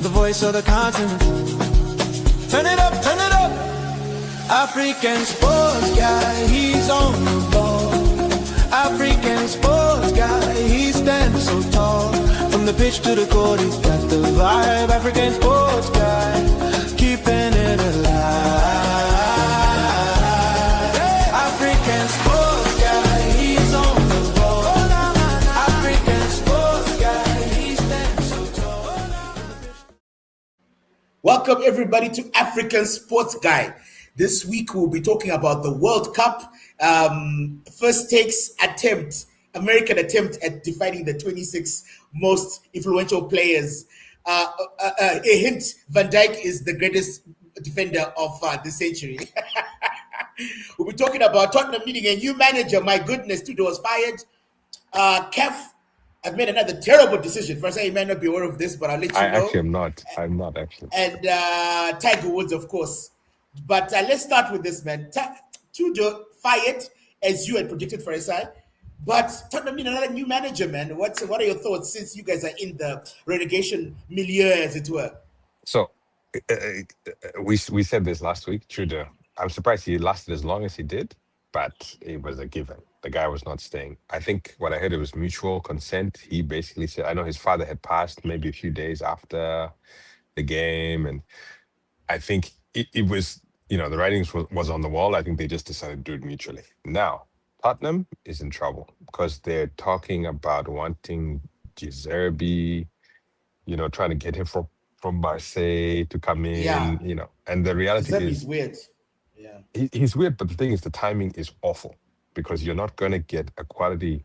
the voice of the continent. Turn it up, turn it up. African sports guy, he's on the ball. African sports guy, he stands so tall. From the pitch to the court, he's got the vibe. African sports guy, keeping it alive. African sports guy, he's on the ball. African sports guy, he stands so tall. Welcome everybody to African Sports Guy. This week we'll be talking about the World Cup. First takes attempt, American attempt at defining the 26 most influential players. A hint, Van Dijk is the greatest defender of the century. We'll be talking about Tottenham needing a new manager. My goodness, Tudor was fired. CAF, I've made another terrible decision. First, I may not be aware of this, but I'll let you know. Actually am not. I'm not actually. And Tiger Woods, of course. But let's start with this, man. Tudor fired, as you had predicted for a side. But Tottenham need another new manager, man. What are your thoughts since you guys are in the relegation milieu, as it were? So we said this last week, Tudor. I'm surprised he lasted as long as he did, but it was a given. The guy was not staying. I think what I heard, it was mutual consent. He basically said, I know his father had passed maybe a few days after the game, and I think it was, the writings was on the wall. I think they just decided to do it mutually. Now, Tottenham is in trouble because they're talking about wanting De Zerbi, trying to get him from Marseille to come in, and the reality is weird. Yeah, he's weird, but the thing is, the timing is awful because you're not going to get a quality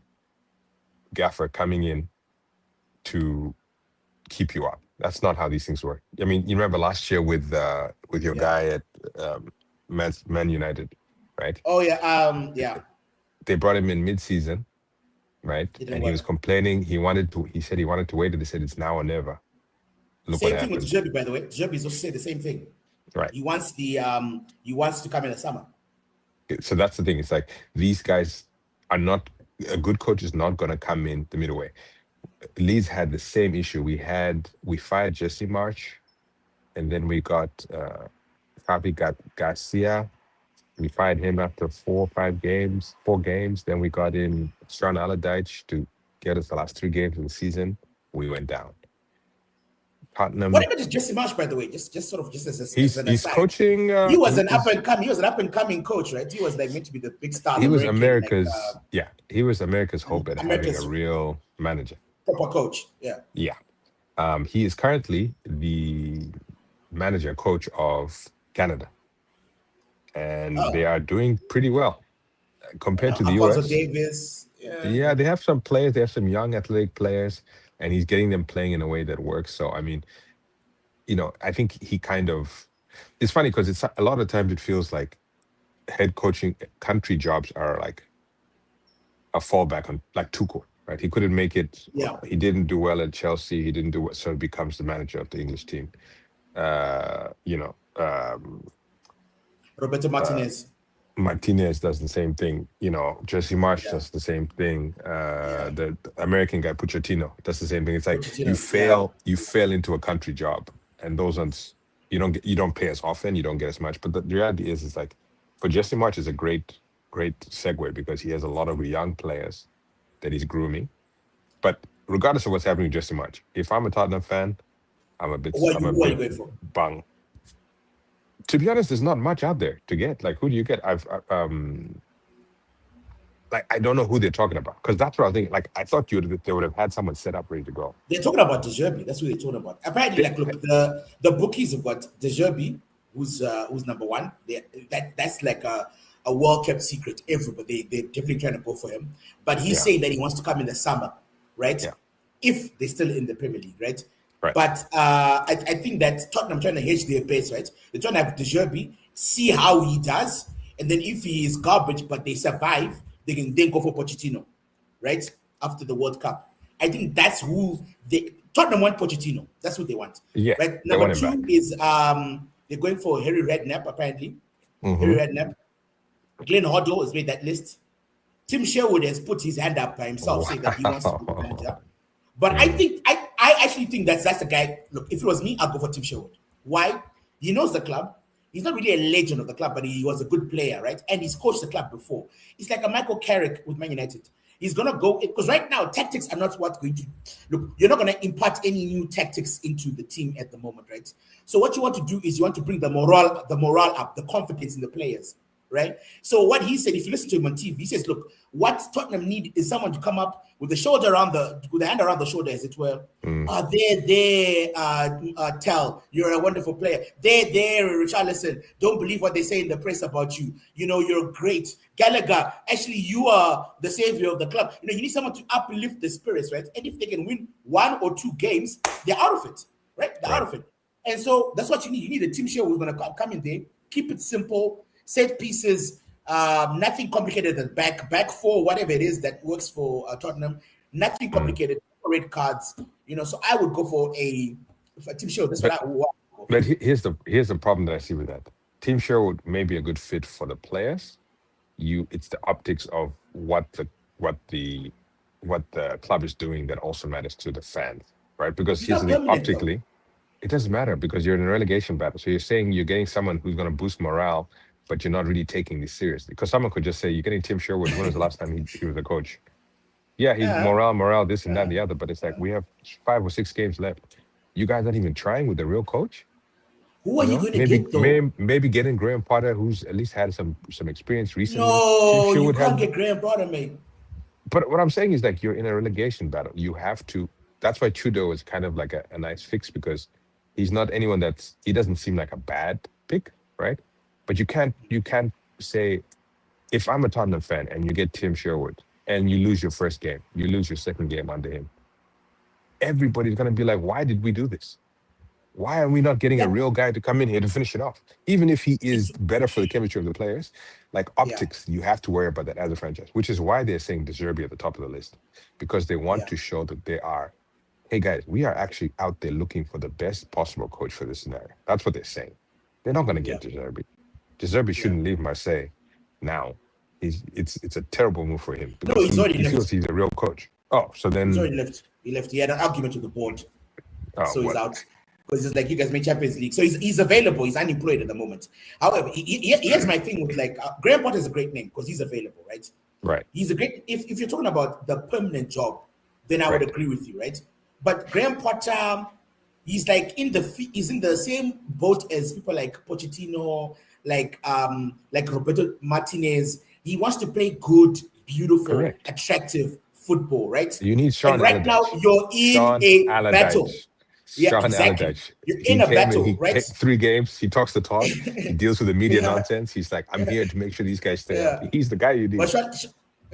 gaffer coming in to keep you up. That's not how these things work. I mean, you remember last year with your guy at Man United, right? Oh yeah, They brought him in mid-season, right? And he was complaining. He said he wanted to wait, and they said it's now or never. Look same thing with De Zerbi, by the way. De Zerbi also said the same thing. Right. He wants to come in the summer. So that's the thing. It's like these guys are not. A good coach is not going to come in the middle way. Leeds had the same issue. We fired Jesse March, and then we got Garcia. We fired him after 4 games. Then we got in Sean Allardyce to get us the last 3 games of the season. We went down. Tottenham. What about Jesse Marsh, by the way? Just as an aside. He's coaching. He was an up and coming coach, right? He was meant to be the big star. He was America's hope at having a real manager. Proper coach, yeah. Yeah. He is currently the coach of Canada. And they are doing pretty well compared to the US. Davis. Yeah, they have some players. They have some young athletic players, and he's getting them playing in a way that works. So, I mean, I think he kind of... It's funny because it's a lot of times it feels like head coaching country jobs are like a fallback on like Tuchel. Right, he couldn't make it. Yeah. He didn't do well at Chelsea. He didn't do well, so he becomes the manager of the English team. Roberto Martinez. Martinez does the same thing. Jesse Marsh does the same thing. The American guy Pochettino does the same thing. It's like you fail into a country job, and those ones you don't pay as often. You don't get as much. But the reality is like for Jesse Marsh is a great segue because he has a lot of young players that he's grooming. But regardless of what's happening with Jesse March, if I'm a Tottenham fan, I'm a bit bung. To be honest, there's not much out there to get. Like, who do you get? I don't know who they're talking about because that's what I think. Like, I thought they would have had someone set up ready to go. They're talking about De Zerbi. That's what they're talking about. Apparently, look, the bookies have got De Zerbi, who's number one. That's like a well-kept secret. Everybody, they're definitely trying to go for him. But he's saying that he wants to come in the summer, right? Yeah. If they're still in the Premier League, right? Right. But I think that Tottenham trying to hedge their bets, right? They're trying to have De Zerbi, see how he does, and then if he is garbage, but they survive, they can then go for Pochettino, right? After the World Cup. I think that's who Tottenham want Pochettino. That's what they want. Yeah. Right? Number 2 is they're going for Harry Redknapp, apparently. Mm-hmm. Harry Redknapp. Glenn Hoddle has made that list. Tim Sherwood has put his hand up by himself, saying that he wants to be manager. But I think I actually think that's the guy. Look, if it was me, I'd go for Tim Sherwood. Why? He knows the club. He's not really a legend of the club, but he was a good player, right? And he's coached the club before. It's like a Michael Carrick with Man United. He's gonna go because right now tactics are not what's going to look. You're not gonna impart any new tactics into the team at the moment, right? So what you want to do is you want to bring the morale up, the confidence in the players, right? So what he said, if you listen to him on TV, he says, "Look, what Tottenham need is someone to come up with the hand around the shoulder, as it were. Tell you're a wonderful player. There, Richarlison. Don't believe what they say in the press about you. You know you're great. Gallagher, actually, you are the savior of the club. You know you need someone to uplift the spirits, right? And if they can win 1 or 2 games, they're out of it, right? They're out of it. And so that's what you need. You need a team share who's going to come in there, keep it simple, set pieces, nothing complicated at the back four, whatever it is that works for Tottenham, nothing complicated, red cards, you know. So I would go for a team share. That's what I would go for. But here's the problem that I see with that. Team Sherwood may be a good fit for the players. It's the optics of what the club is doing that also matters to the fans, right? Because here's the thing, optically, it doesn't matter because you're in a relegation battle. So you're saying you're getting someone who's going to boost morale, but you're not really taking this seriously. Because someone could just say, you're getting Tim Sherwood. When was the last time he was a coach? Yeah, he's morale, this and that, the other. But it's like we have 5 or 6 games left. You guys aren't even trying with the real coach. Who are you going to get, though? Maybe getting Graham Potter, who's at least had some experience recently. No, you can't get Graham Potter, mate. But what I'm saying is like you're in a relegation battle. You have to. That's why Trudeau is kind of like a nice fix because he's not anyone he doesn't seem like a bad pick, right? But you can't say, if I'm a Tottenham fan and you get Tim Sherwood and you lose your first game, you lose your second game under him, everybody's going to be like, why did we do this? Why are we not getting a real guy to come in here to finish it off? Even if he is better for the chemistry of the players, like optics, you have to worry about that as a franchise, which is why they're saying De Zerbi at the top of the list, because they want to show that they are, hey guys, we are actually out there looking for the best possible coach for this scenario. That's what they're saying. They're not going to get De Zerbi. De Zerbi shouldn't leave Marseille now. It's a terrible move for him because he feels he's a real coach. Oh, so then he's already left. He left. He had an argument with the board, so he's out. Because it's like you guys made Champions League, so he's available. He's unemployed at the moment. However, here's my thing with like Graham Potter is a great name because he's available, right? Right. He's a great. If you're talking about the permanent job, then I would agree with you, right? But Graham Potter, he's like he's in the same boat as people like Pochettino, like Roberto Martinez. He wants to play good, beautiful, attractive football, right? You need Sean. And right now, you're in a battle. Yeah, exactly. You're in a battle, right? 3 games. He talks the talk. He deals with the media nonsense. He's like, I'm here to make sure these guys stay up. He's the guy you need. But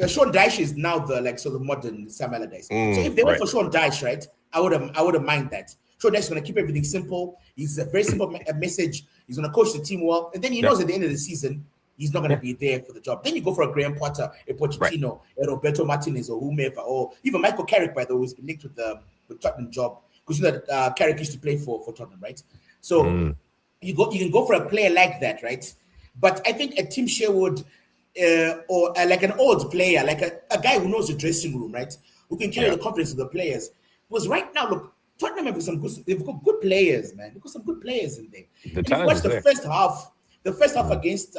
Sean Dyche is now the modern Sam Allardyce. So if they went for Sean Dyche, right, I wouldn't mind that. Sean Dyche is going to keep everything simple. He's a very simple message. He's going to coach the team well, and then he knows at the end of the season he's not going to be there for the job. Then you go for a Graham Potter, a Pochettino, a Roberto Martinez, or whomever, or even Michael Carrick, by the way, who's been linked with the Tottenham job. Because you know that Carrick used to play for Tottenham, right? So you can go for a player like that, right? But I think a Tim Sherwood or like an old player, like a guy who knows the dressing room, right? Who can carry the confidence of the players. Because right now, look, Tottenham they've got good players, man. They've got some good players in there. If you watch the first half against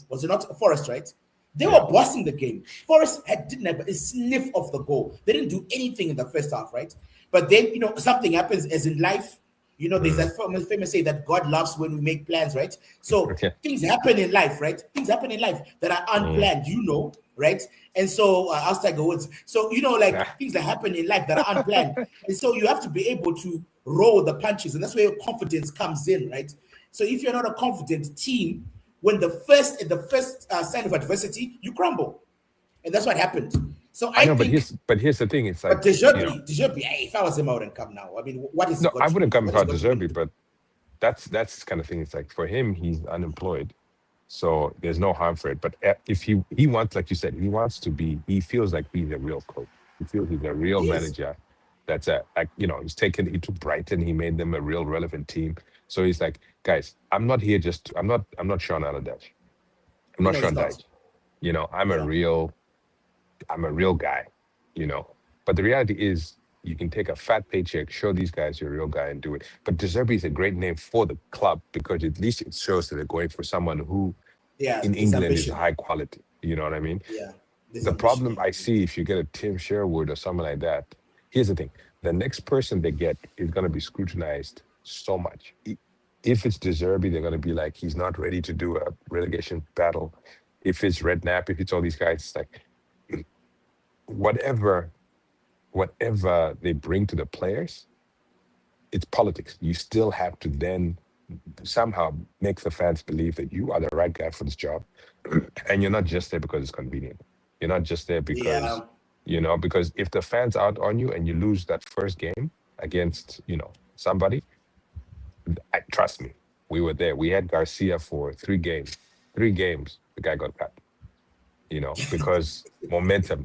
was it not Forest, right? They were bossing the game. Forest didn't have a sniff of the goal. They didn't do anything in the first half, right? But then, you know, something happens as in life. You know, there's that famous say that God loves when we make plans, right? So things happen in life, right? Things happen in life that are unplanned, you know, right? And so, I'll Tiger Woods. So, you know, like things that happen in life that are unplanned. And so you have to be able to roll the punches. And that's where your confidence comes in, right? So if you're not a confident team, when the first sign of adversity, you crumble. And that's what happened. So I know, think, but here's the thing. It's like, De Zerbi. Hey, if I was him, I wouldn't come now. I mean, what is? No, I wouldn't come without De Zerbi, but that's the kind of thing. It's like for him, he's unemployed, so there's no harm for it. But if he wants, like you said, he feels like he's a real coach. He feels he's a real manager. That's he's to Brighton. He made them a real relevant team. So he's like, guys, I'm not here I'm not Sean Allardyce. I'm not Sean Dyche. You know, I'm a real guy, you know. But the reality is, You can take a fat paycheck, show these guys you're a real guy, and do it. But De Zerbi is a great name for the club because at least it shows that they're going for someone who Yeah, in there's England is ambition. high quality. You know what I mean? Yeah, there's The ambition. problem I see if you get a Tim Sherwood or someone like that, here's the thing: the next person they get is going to be scrutinized so much. If it's De Zerbi, they're going to be like, he's not ready to do a relegation battle. If it's Redknapp, if it's all these guys, it's like whatever they bring to the players, it's politics. You still have to then somehow make the fans believe that you are the right guy for this job, and you're not just there because it's convenient. You're not just there because Yeah, because if the fans aren't on you and you lose that first game against somebody, trust me, we were there. We had Garcia for 3 games. 3 games, the guy got cut. Because momentum.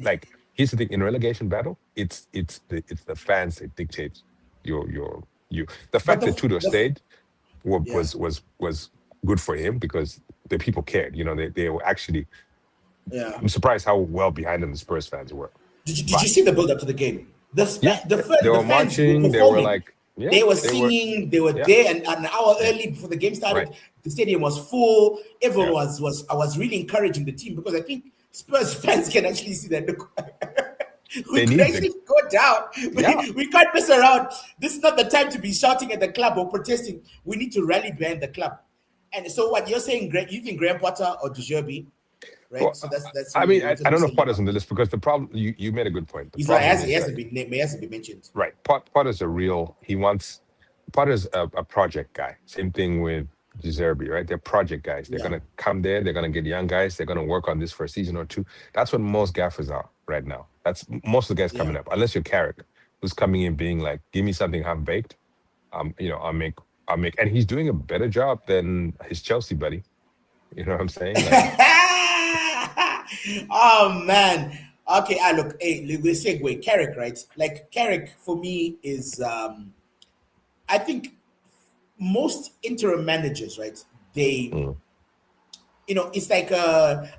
Like here's the thing: in relegation battle, it's the fans that dictate you. The but fact that Tudor the stayed yeah. was good for him because the people cared. They were actually. Yeah. I'm surprised how well behind them the Spurs fans were. Did you But see the build up to the game? yeah, they The were fans were marching. They were performing. like, yeah, They were they were, singing. They were yeah, there, and an hour yeah, early before the game right, started, the stadium was full. Everyone yeah, was. I was really encouraging the team because I think Spurs fans can actually see that. Look, we they could need the, actually go down. yeah. We can't mess around. This is not the time to be shouting at the club or protesting. We need to rally behind the club. And so, what you're saying, you think Graham Potter or De Zerbi, right? Well, So that's I who mean, you're I don't know if saying Potter's about. on the list because the problem you made a good point. The He's not. problem He is that hasn't been named. He hasn't been mentioned. right, Potter's a real. Potter's a project guy. Same thing with De Zerbi, right? They're project guys. They're Yeah. gonna come there. They're gonna get young guys. They're gonna work on this for a season or two. That's what most gaffers are right now. That's most of the guys Yeah. coming up, unless you're Carrick, who's coming in being like, "Give me something half baked." I'll make, and he's doing a better job than his Chelsea buddy. You know what I'm saying? Like, Oh man. Okay, look, hey, we segue. Carrick, right? Like Carrick for me is I think most interim managers, right? They mm, it's like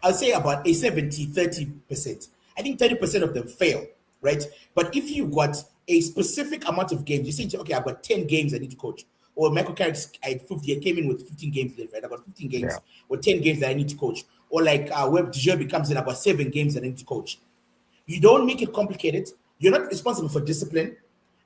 I'll say about a 70-30%. I think 30% of them fail, right? But if you got a specific amount of games, you say, okay, I've got 10 games I need to coach. Or Michael Carrick, I had 50, I came in with 15 games left, right? I got 15 yeah, games or 10 games that I need to coach. Or like where De Zerbi comes in, I've got 7 games that I need to coach. You don't make it complicated. You're not responsible for discipline.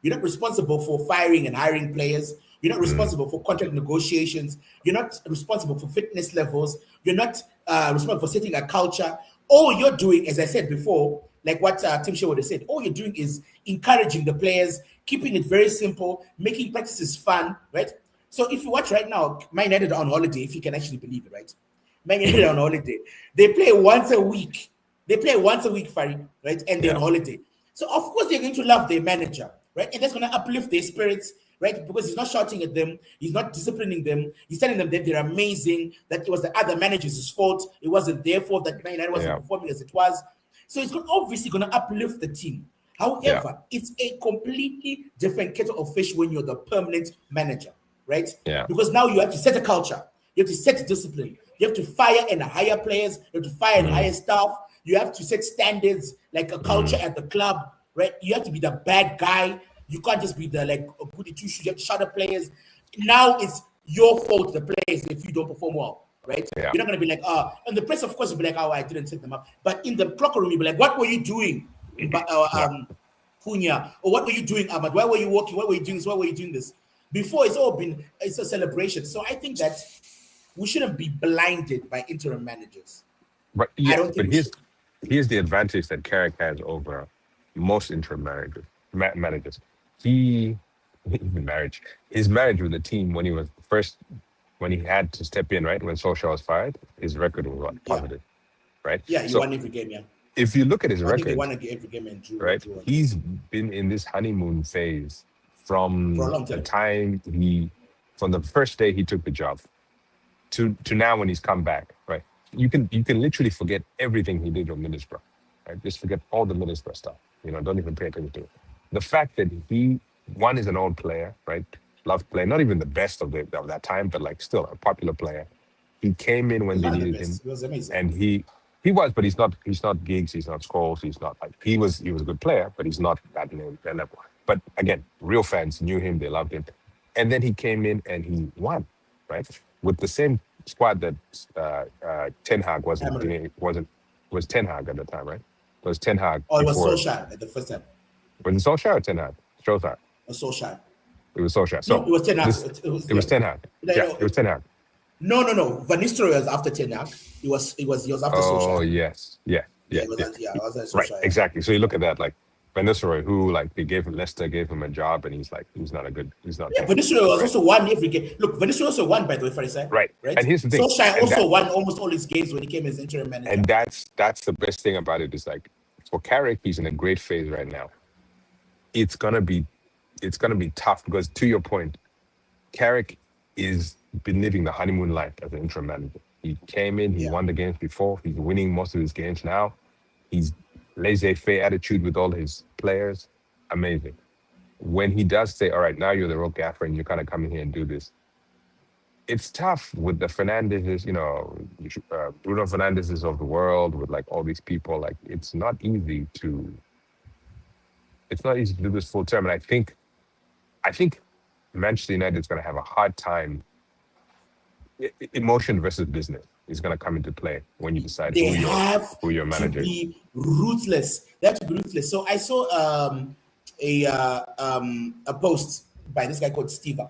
You're not responsible for firing and hiring players. You're not mm, responsible for contract negotiations. You're not responsible for fitness levels. You're not responsible for setting a culture. All you're doing, as I said before, like what Tim Sherwood has said, all you're doing is encouraging the players, keeping it very simple, making practices fun, right? So if you watch right now, Man United are on holiday, if you can actually believe it, right? Man United mm, are on holiday. They play once a week. Farid, right? And they're yeah, on holiday. So of course they're going to love their manager, right? And that's going to uplift their spirits, right? Because he's not shouting at them, he's not disciplining them, he's telling them that they're amazing, that it was the other manager's fault, it wasn't their fault that Man United wasn't yeah, performing as it was. So it's obviously going to uplift the team. yeah, However, it's a completely different kettle of fish when you're the permanent manager, right? yeah, Because now you have to set a culture, you have to set discipline, you have to fire and hire players, you have to fire and mm, hire staff, you have to set standards like a culture mm, at the club, right? You have to be the bad guy. You can't just be the like goody two shoes. You have to shout at players. Now it's your fault, the players, if you don't perform well, right? yeah, You're not gonna be like, and the press, of course, will be like, oh, I didn't set them up. But in the locker room, you'll be like, what were you doing? yeah, Cunha, or what were you doing, Ahmad? Why were you walking? Why were you doing this? Why were you doing this? Before it's a celebration. So I think that we shouldn't be blinded by interim managers. but I yeah, don't but think we should. here's the advantage that Carrick has over most interim managers. He his marriage with the team when he was first when he had to step in, right? When Solskjaer was fired, his record was what? Yeah. Positive, right? Yeah, you So won every game, yeah. if you look at his I think they record, won every game and right, drew he's been in this honeymoon phase for a from long the time. time from the first day he took the job to now when he's come back, right? You can literally forget everything he did on Middlesbrough, right? Just forget all the Middlesbrough stuff. Don't even pay attention to it. The fact that he one is an old player, right? Loved player, not even the best of that time, but like still a popular player. He came in when He's they one of the needed him, best. It was amazing. and he He was, but he's not. He's not Giggs. He's not Scholes. He's not like he was. He was a good player, but he's not that level. But again, real fans knew him. They loved him, and then he came in and he won, right, with the same squad that Ten Hag wasn't. Cameron. Was Ten Hag at the time, right? It was Ten Hag Oh, it was before. Solskjaer at the first time. Was it Solskjaer or Ten Hag? Solskjaer. It was Solskjaer. It was Solskjaer. No, So it was Ten Hag. it was Ten Hag. Yeah, it was Ten Hag. No. Van Nistelrooy was after Ten Hag. He was after Oh Solskjaer. yes, yeah. It was after Right, Solskjaer. exactly. So you look at that, like Van Nistelrooy, who like Leicester gave him a job, and he's not Yeah, Van Nistelrooy was also won every game. Look, Van Nistelrooy also won, by the way, Farisai. Right. And here's the thing. Solskjaer And also won almost all his games when he came as interim manager. And that's the best thing about it is like for Carrick, he's in a great phase right now. It's gonna be tough because to your point, Carrick is been living the honeymoon life as an interim manager. He came in, he won the games before, he's winning most of his games now. He's laissez-faire attitude with all his players. Amazing. When he does say, all right, now you're the real gaffer and you're kind of coming here and do this, it's tough with the Fernandezes, Bruno Fernandezes of the world, with like all these people. Like it's not easy to do this full term. And I think Manchester United is going to have a hard time. Emotion versus business is going to come into play when you decide who your manager is. Be ruthless. They have to be ruthless. So I saw a post by this guy called Steven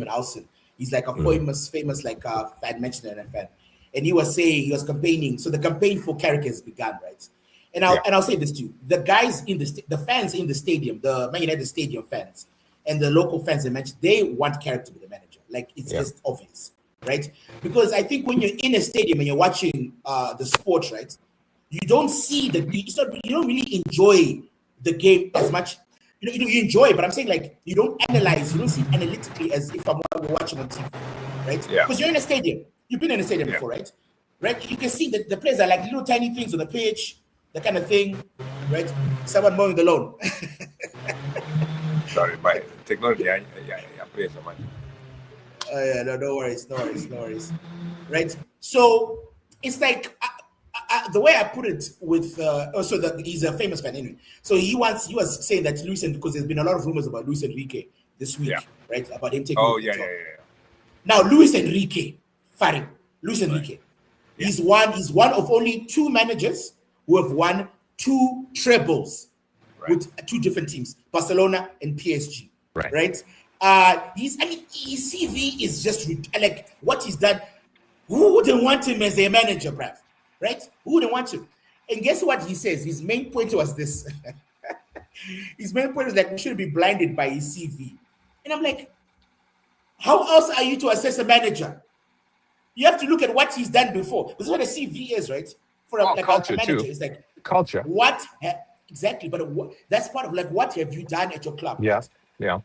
Alson. He's like a famous like fan, Manchester fan, and he was saying he was campaigning. So the campaign for Carrick has begun, right? And I'll say this to you: the guys in the fans in the stadium, the Man United stadium fans, and the local fans in Manchester, they want Carrick to be the manager. Like it's just obvious, right? Because I think when you're in a stadium and you're watching the sport, right, you don't see you don't really enjoy the game as much. You enjoy it, but I'm saying like you don't analyze, you don't see analytically as if we're watching on TV, right? Yeah. Because you're in a stadium. You've been in a stadium before, right? Right? You can see that the players are like little tiny things on the pitch, that kind of thing, right? Someone mowing the lawn. Sorry, my technology. Yeah, please, man. No worries. Right? So it's like the way I put it with also that he's a famous fan anyway. So he was saying that because there's been a lot of rumors about Luis Enrique this week, right? About him taking over the job. Now Luis Enrique, he's one of only two managers who have won 2 trebles with 2 different teams, Barcelona and PSG. Right? His CV is just like what he's done. Who wouldn't want him as a manager, bruv? Right? Who wouldn't want him? And guess what he says? His main point was this. His main point was like we shouldn't be blinded by his CV. And I'm like, how else are you to assess a manager? You have to look at what he's done before. This is what a CV is, right? For a manager, too. It's like culture. Exactly, but that's part of like what have you done at your club? Yeah, right? yeah.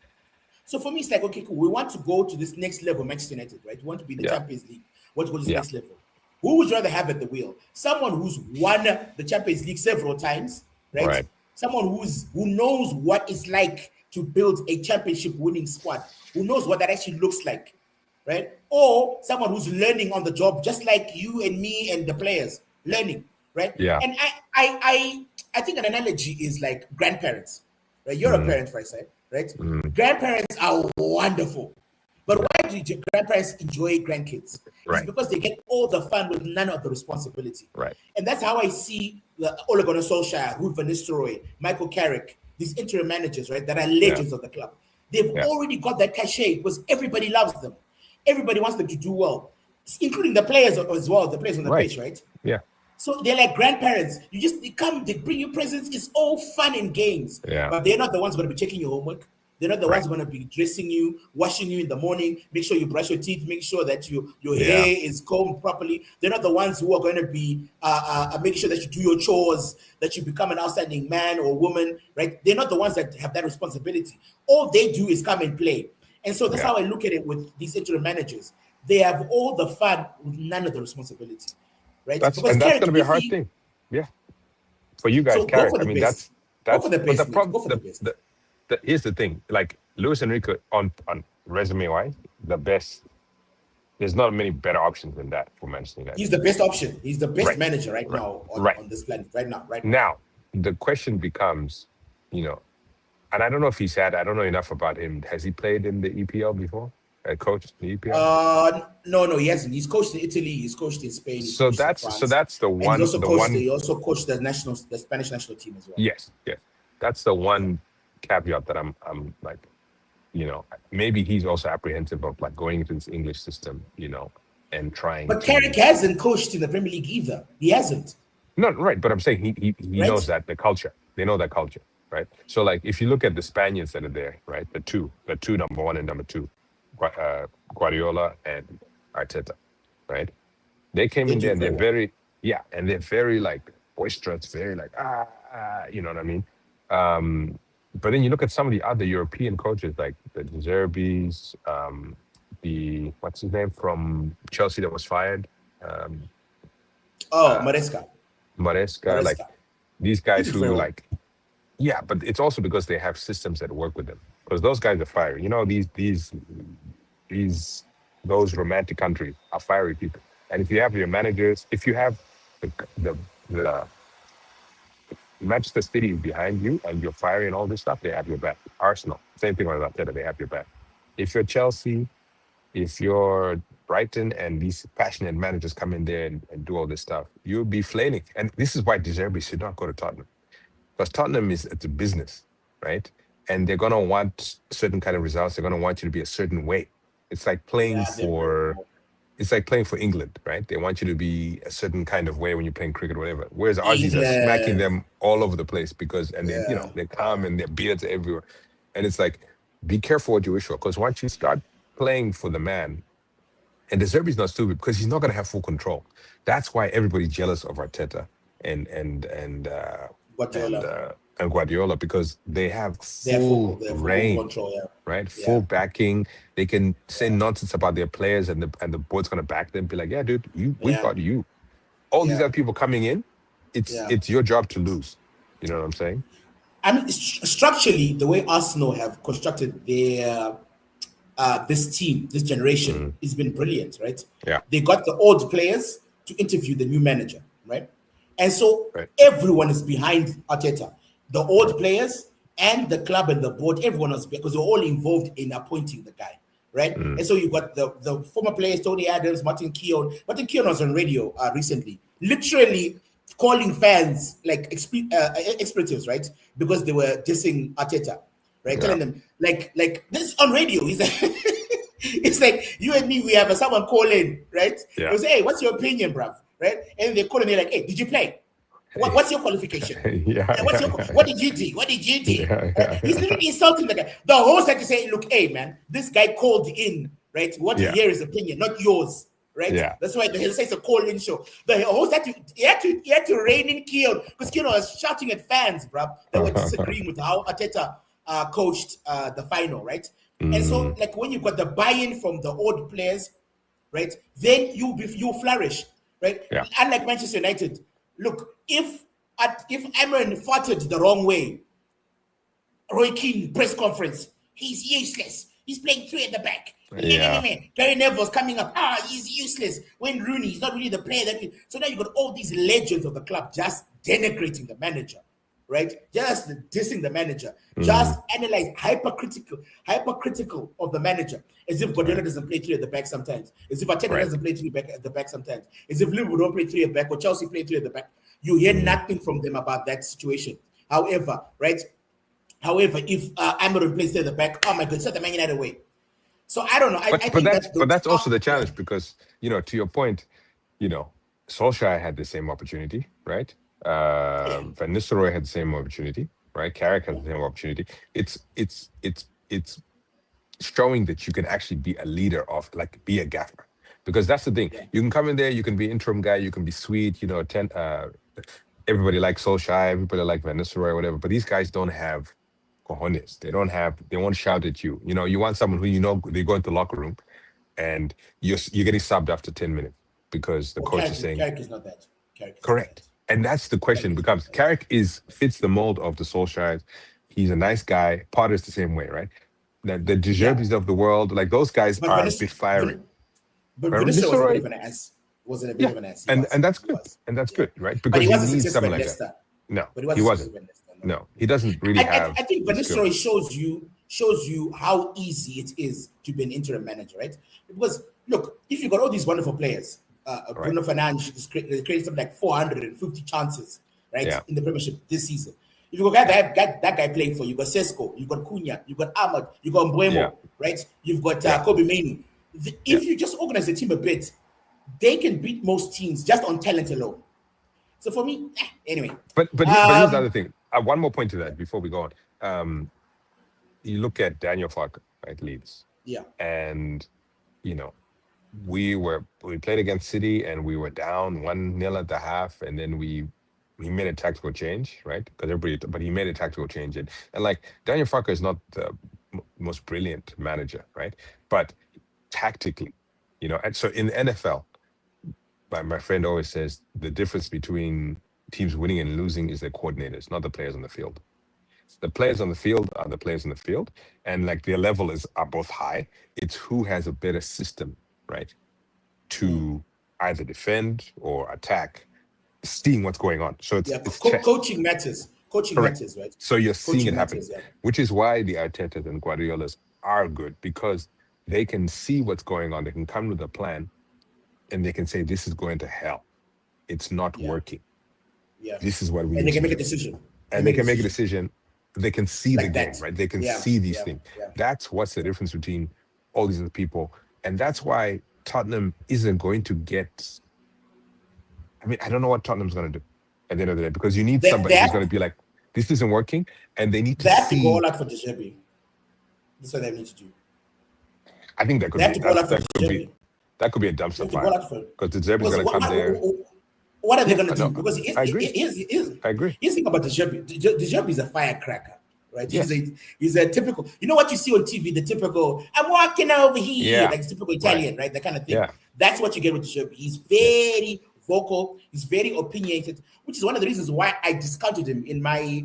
So for me, it's like, okay, cool. We want to go to this next level, Manchester United, right? We want to be in the Champions League. We want to go to this next level. Who would you rather have at the wheel? Someone who's won the Champions League several times, right? Someone who knows what it's like to build a championship winning squad, who knows what that actually looks like, right? Or someone who's learning on the job, just like you and me and the players learning, right? Yeah. And I think an analogy is like grandparents, right? You're a parent, for example, right? Grandparents are wonderful. But why do grandparents enjoy grandkids? It's because they get all the fun with none of the responsibility. Right. And that's how I see the Ole Gunnar Solskjaer, Ruud van Nistelrooy, Michael Carrick, these interim managers, right, that are legends of the club. They've already got that cachet because everybody loves them. Everybody wants them to do well, including the players as well, the players on the pitch, right? Yeah. So they're like grandparents. They come, they bring you presents. It's all fun and games. Yeah. But they're not the ones going to be checking your homework. They're not the ones going to be dressing you, washing you in the morning, make sure you brush your teeth, make sure that your hair is combed properly. They're not the ones who are going to be make sure that you do your chores, that you become an outstanding man or woman, right? They're not the ones that have that responsibility. All they do is come and play. And so that's how I look at it with these interim managers. They have all the fun with none of the responsibility, right? That's going to be a hard thing. Yeah. For you guys, Carrick, I mean, that's the problem. Here's the thing, like Luis Enrique on resume wise, the best There's not many better options than that for Manchester United. He's the best option. He's the best Right. manager right Right. now Right. on this planet. Right now. Now, the question becomes, and I don't know if I don't know enough about him. Has he played in the EPL before? Coached in the EPL? No, he hasn't. He's coached in Italy. He's coached in Spain. He's So coached in that's France. the And one. he also coached the Spanish national team as well. Yes, yes. That's the one caveat that I'm like, maybe he's also apprehensive of like going into this English system, and trying. But Carrick hasn't coached in the Premier League either. He hasn't. No, right. But I'm saying he Right? knows that the culture. They know that culture, right? So like, if you look at the Spaniards that are there, right, the two number one and number two, Guardiola and Arteta, right? They came in there and they're very, and they're very like boisterous, very like you know what I mean? But then you look at some of the other European coaches, like the De Zerbis, the what's his name from Chelsea that was fired, Maresca. like these guys He's who very like, but it's also because they have systems that work with them. Because those guys are fiery. Those romantic countries are fiery people. And if you have your managers, if you have the Manchester City behind you and you're fiery and all this stuff, they have your back. Arsenal, same thing with Arteta, they have your back. If you're Chelsea, if you're Brighton and these passionate managers come in there and do all this stuff, you'll be flailing. And this is why De Zerbi should not go to Tottenham. Because Tottenham it's a business, right? And they're gonna want certain kind of results. They're gonna want you to be a certain way. It's like playing for England, right? They want you to be a certain kind of way when you're playing cricket or whatever. Whereas Aussies are smacking them all over the place they come and their beards are everywhere. And it's like, be careful what you wish for. Because once you start playing for the man, and De Zerbi's not stupid because he's not gonna have full control. That's why everybody's jealous of Arteta and Guardiola, because they have full reign, control, right? Full backing. They can say nonsense about their players, and the board's gonna back them. Be like, yeah, dude, we've got you. All these other people coming in, it's your job to lose. You know what I'm saying? I mean, structurally, the way Arsenal have constructed their this team, this generation, has been brilliant, right? Yeah. They got the old players to interview the new manager, right? And so Right. everyone is behind Arteta. The old players and the club and the board, everyone was, because they're all involved in appointing the guy, right? And so you got the former players, Tony Adams, Martin Keown. Martin Keown was on radio recently, literally calling fans like expletives, right? Because they were dissing Arteta, right? Telling them like this on radio. He's like, it's like you and me, we have someone call in, right? Yeah. They say, hey, what's your opinion, bruv? Right? And they call in, they're like, hey, did you play? What's your qualification? What did you do? What did you do? He's literally insulting the guy. The host had to say, look, hey, man, this guy called in, right? We want to hear his opinion, not yours, right? Yeah. That's why he says it's a call-in show. The host had to rein in Keown, because Keown was shouting at fans, bro, that were disagreeing with how Arteta coached the final, right? And so, like, when you got the buy-in from the old players, right, then you flourish, right? Yeah. Unlike Manchester United, look, if Amran farted the wrong way, Roy Keane press conference, he's useless. He's playing three at the back. Yeah. Gary Neville's coming up. He's useless. Wayne Rooney, he's not really the player that so now you got all these legends of the club just denigrating the manager, right? Just dissing the manager, just analyze hypercritical of the manager, as if Guardiola doesn't play three at the back sometimes, as if Arteta doesn't play three back at the back sometimes, as if Liverpool don't play three at the back or Chelsea play three at the back. You hear nothing from them about that situation. However, if Amarin plays three at the back, oh my God, set the Man United away. So I don't know. I think that's also the challenge because, to your point, Solskjaer had the same opportunity, right? Van Nistelrooy had the same opportunity, right? Carrick had the same opportunity. It's showing that you can actually be a leader of, like, be a gaffer. Because that's the thing. You can come in there, you can be interim guy, you can be sweet, everybody likes Solskjaer, everybody like Van Nistelrooy, whatever. But these guys don't have cojones. They won't shout at you. You want someone who they go into the locker room and you're getting subbed after 10 minutes because the coach is saying Carrick is not that. Correct. And that's the question becomes. Carrick fits the mold of the Solskjaer. He's a nice guy. Potter's the same way, right? The De Zerbis of the world, like those guys are a bit fiery. But Van Vinicius was a bit Nistelrooy, of an ass. Wasn't a bit yeah, of an ass. He and was. that's He good, was. and that's Yeah. good, right? But Because he you wasn't need successful someone at like that. Leicester. No, But he he wasn't wasn't. successful at Leicester. No. No, he doesn't really have I think the Van skill. Nistelrooy shows you how easy it is to be an interim manager, right? Because look, if you got all these wonderful players, Right. Bruno Fernandes is created something like 450 chances, right, Yeah. in the Premiership this season. If you got that guy playing for you, got Sesko, you got Cunha, you got Ahmad, you got Mbuemo, Yeah. right? You've got Yeah. Kobe Mainoo. If Yeah. you just organize the team a bit, they can beat most teams just on talent alone. So for me, anyway. But here's the other thing. One more point to that before we go on. You look at Daniel Farke at Leeds, Yeah. and you know we played against City and we were down 1-0 at the half, and then he made a tactical change, right? But he made a tactical change, and like Daniel Farke is not the most brilliant manager, right? But tactically, and so in the NFL, my friend always says the difference between teams winning and losing is their coordinators, not the players on the field. The players on the field are the players on the field, and like their level are both high. It's who has a better system, right, to either defend or attack, seeing what's going on. So it's chess. Coaching matters. Coaching Correct. matters, right? So you're seeing Coaching it happen, matters, yeah. which is why the Artetas and Guardiolas are good, because they can see what's going on. They can come with a plan, and they can say, "This is going to hell. It's not working. Yeah. This is what we And need they can to make a do." decision. And they can make a decision. They can see Like the game, that. right? They can Yeah, see these yeah, things. yeah. That's what's the difference between all these other people. And that's why Tottenham isn't going to get. I mean, I don't know what Tottenham's going to do at the end of the day, because you need somebody who's going to be like, this isn't working. And they need to They have to see. go all out for De Zerbi. That's what they need to do. I think that could They have be to go all out for that could be De Zerbi. that could be a They dumpster have to go all fire, out for it. because the Zerbi's going to come there. What are they going to no, do? Because I agree. I agree. Here's the thing about De Zerbi. De Zerbi is a firecracker, right? Yes. He's a typical. You know what you see on TV? The typical. I'm walking over here, Yeah. like it's typical Italian, right? That kind of thing. Yeah. That's what you get with De Zerbi. He's very vocal. He's very opinionated, which is one of the reasons why I discounted him in my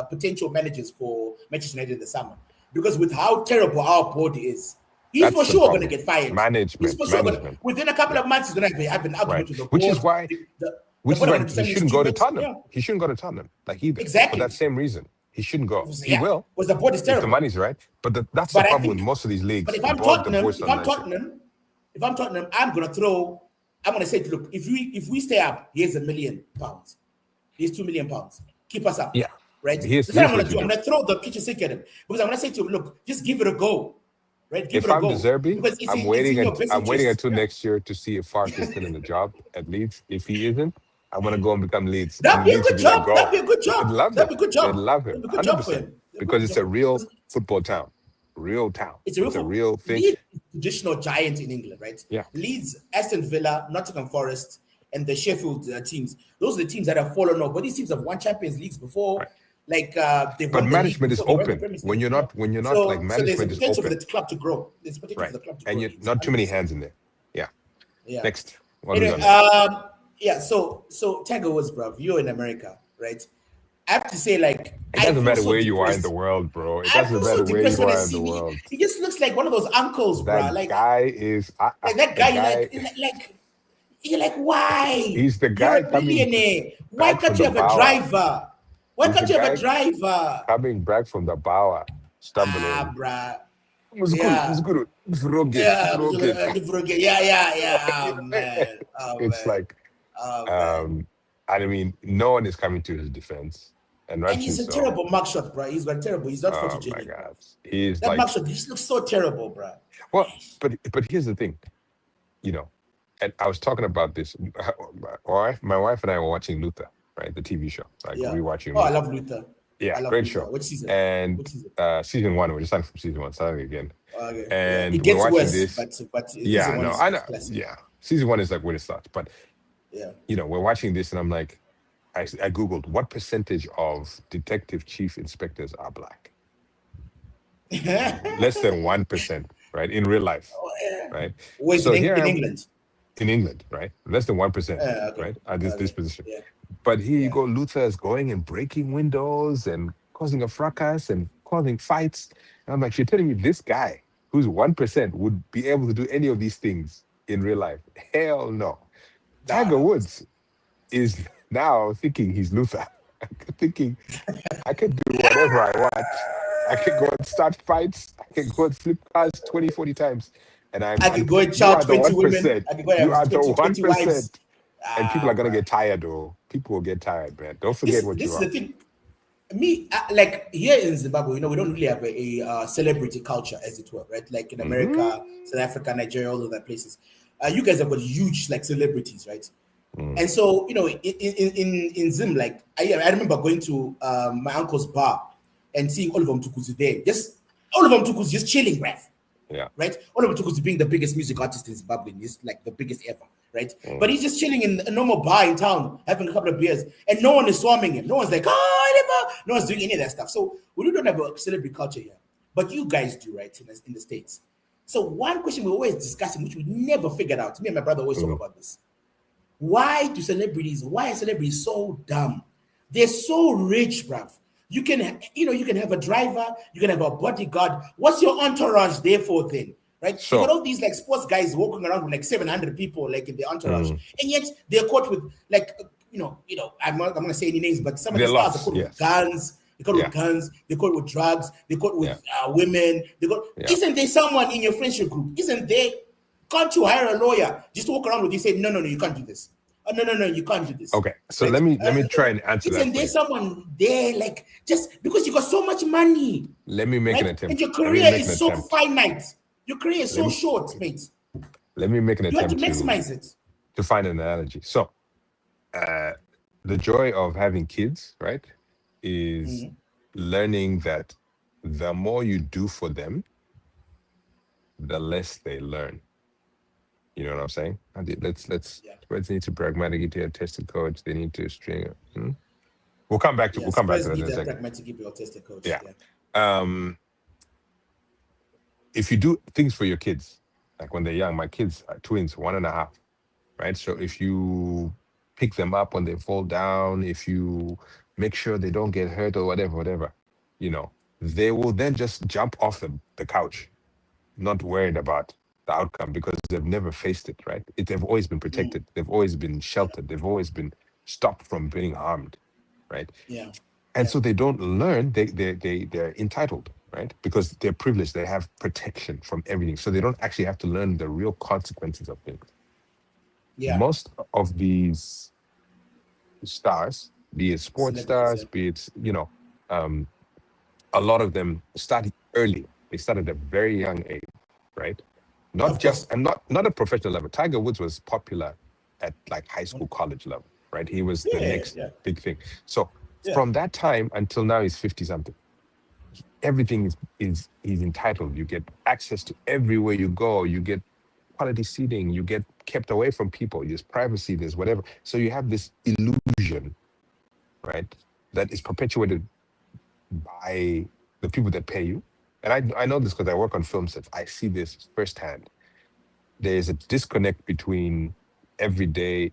potential managers for Manchester United in the summer. Because with how terrible our board is, he's That's for the sure going problem. to get fired. Management. He's for sure within a couple of months, he's going to have an argument Right. with the board. Which is why he shouldn't go to Yeah. Tottenham. He shouldn't go to Tottenham, like either. Exactly. For that same reason, he shouldn't go. He Yeah. will. Because the board is If the terrible. money's right. But that's But the I problem think- with most of these leagues. But if The I'm board- the Tottenham, board's if not I'm nice. Tottenham, I'm gonna say, look, if we stay up, here's £1 million. Here's £2 million. Keep us up. Yeah. Right. Here's That's what I'm what gonna do. you I'm do. gonna throw the kitchen sink at him, because I'm gonna say to him, look, just give it a go. Right? Give If it a I'm go. De Zerbi, Because it's I'm in waiting. your best I'm waiting interest. until next year to see if Farke is still in the job at Leeds. If he isn't, I'm gonna go and become Leeds. That'd And be a Leeds good would like, job. go. That'd be a good job. They'd love That'd him. be a good job. They'd love him. That'd be a good job for 100%. him. That'd be a Because good it's a job. real football town. Real town. It's a real thing. Leeds is a traditional giant in England, right? Yeah. Leeds, Aston Villa, Nottingham Forest, and the Sheffield teams. Those are the teams that have fallen off. But these teams have won Champions Leagues before. Right. Like they've But won the management league is before, they won the open. Premier League. When you're not like, so there's a management is potential for open. the club to grow. There's potential Right. for the club to And grow. you not too many hands in there. Yeah. Yeah. Next. What we Anyway, got? yeah. So Tiger Woods, bro. You're in America, right? I have to say, like, It I doesn't feel matter so where you are in depressed. the world, bro. It I doesn't feel so matter where depressed you when I are in see the him. world. He just looks like one of those uncles, bro. That Like guy is that guy, you're like, why? He's the guy You're a billionaire. Why back can't from you the have a bower. driver? Why He's can't the you have a guy driver? coming back from the bower, stumbling. Bruh. It was yeah. good. It's rocket. Yeah, It's rocket. yeah. Oh, man. It's man. like, Man. I mean, no one is coming to his defense, and And rightfully he's a so. terrible mugshot, bro. He's got terrible. He's not Oh my photogenic. God, he's That like, mugshot just looks so terrible, bro. well, but here's the thing, and I was talking about this. My wife and I were watching Luther, right, the TV show, like Yeah. rewatching. Oh, I Luther. love Luther. Yeah, I love great Luther. show. Which season? And Which season? season 1, we're just starting from season 1, starting again. Okay. And It gets we're watching worse, this. but Yeah, season one no, is I know. classic. Yeah, season 1 is like when it starts, but Yeah. we're watching this, and I'm like, I googled what percentage of detective chief inspectors are black. Less than 1%, right? In real life, right? Wait, So in here I am- England. In England, right? Less than 1%, Okay. right? At this position. Yeah. But here you go, Luther is going and breaking windows and causing a fracas and causing fights. And I'm like, you're telling me this guy who's 1% would be able to do any of these things in real life? Hell no. No, Tiger no. Woods is now thinking he's Luther, thinking I can do whatever I want. I can go and start fights. I can go and flip cars 20, 40 times. And I'm I one. could go and You chow are the 20 women. 1%. I could go and You have are the 20 wives. 1%. And people are gonna Bro. get tired though. People will get tired, man. Don't forget This what this you is are. the thing. Me, like here in Zimbabwe, we don't really have a celebrity culture, as it were, right? Like in America, Mm-hmm. South Africa, Nigeria, all of that places. You guys have got huge like celebrities, right? Mm. And so, in Zim, like I remember going to my uncle's bar and seeing Oliver Mtukudzi there. Just Oliver Mtukudzi just chilling, bruv. Yeah. Right? Oliver Mtukudzi being the biggest music artist in Zimbabwe, he's like the biggest ever, right? But Mm. he's just chilling in a normal bar in town, having a couple of beers, and no one is swarming him. No one's like, oh, Oliver. No one's doing any of that stuff. So we don't have a celebrity culture here, but you guys do, right? In the States. So one question we're always discussing, which we never figured out. Me and my brother always talk about this. Why are celebrities so dumb? They're so rich, bruv. You can have a driver, you can have a bodyguard. What's your entourage there for then? Right? You got So all these like sports guys walking around with like 700 people like in the entourage, mm, and yet they're caught with like I'm not gonna say any names, but some of they're the stars are lost. caught with Yes. guns. They're caught Yeah. with guns. They're caught with drugs. They're caught with Yeah. women. Yeah. Isn't there someone in your friendship group? Isn't there? Can't you hire a lawyer just to walk around with you? Say no, you can't do this. No, you can't do this. Okay. So Right? let me try and answer that Isn't for there you. someone there like just because you got so much money, Let me make an right? And attempt. your Let me career make an is so attempt. finite. Your career is Let so me short, mate. let me make an You have to attempt maximize it. to find an analogy. So the joy of having kids, right, is learning that the more you do for them, the less they learn. You know what I'm saying? Let's Yeah. Spurs need to pragmatically to test the coach. They need to string. We'll come back to Yeah, that Spurs in need a a second. pragmatic people tested coach. Yeah. Yeah. If you do things for your kids, like when they're young, my kids are twins, 1.5, right? So if you pick them up when they fall down, if you make sure they don't get hurt or whatever, they will then just jump off the couch, not worried about the outcome because they've never faced it, right? They've always been protected. They've always been sheltered. They've always been stopped from being harmed, right? Yeah. And Yeah. so they don't learn. They're entitled, right? Because they're privileged. They have protection from everything. So they don't actually have to learn the real consequences of things. Yeah. Most of these stars, be it sports Celebrities. stars, be it, a lot of them start early. They start at a very young age, right? Not Of just, course. and not at professional level. Tiger Woods was popular at like high school, college level, right? He was the next Yeah. big thing. So Yeah. from that time until now, he's 50 something. Everything is he's entitled. You get access to everywhere you go. You get quality seating. You get kept away from people. There's privacy. There's whatever. So you have this illusion, right, that is perpetuated by the people that pay you. And I know this because I work on film sets. I see this firsthand. There's a disconnect between everyday.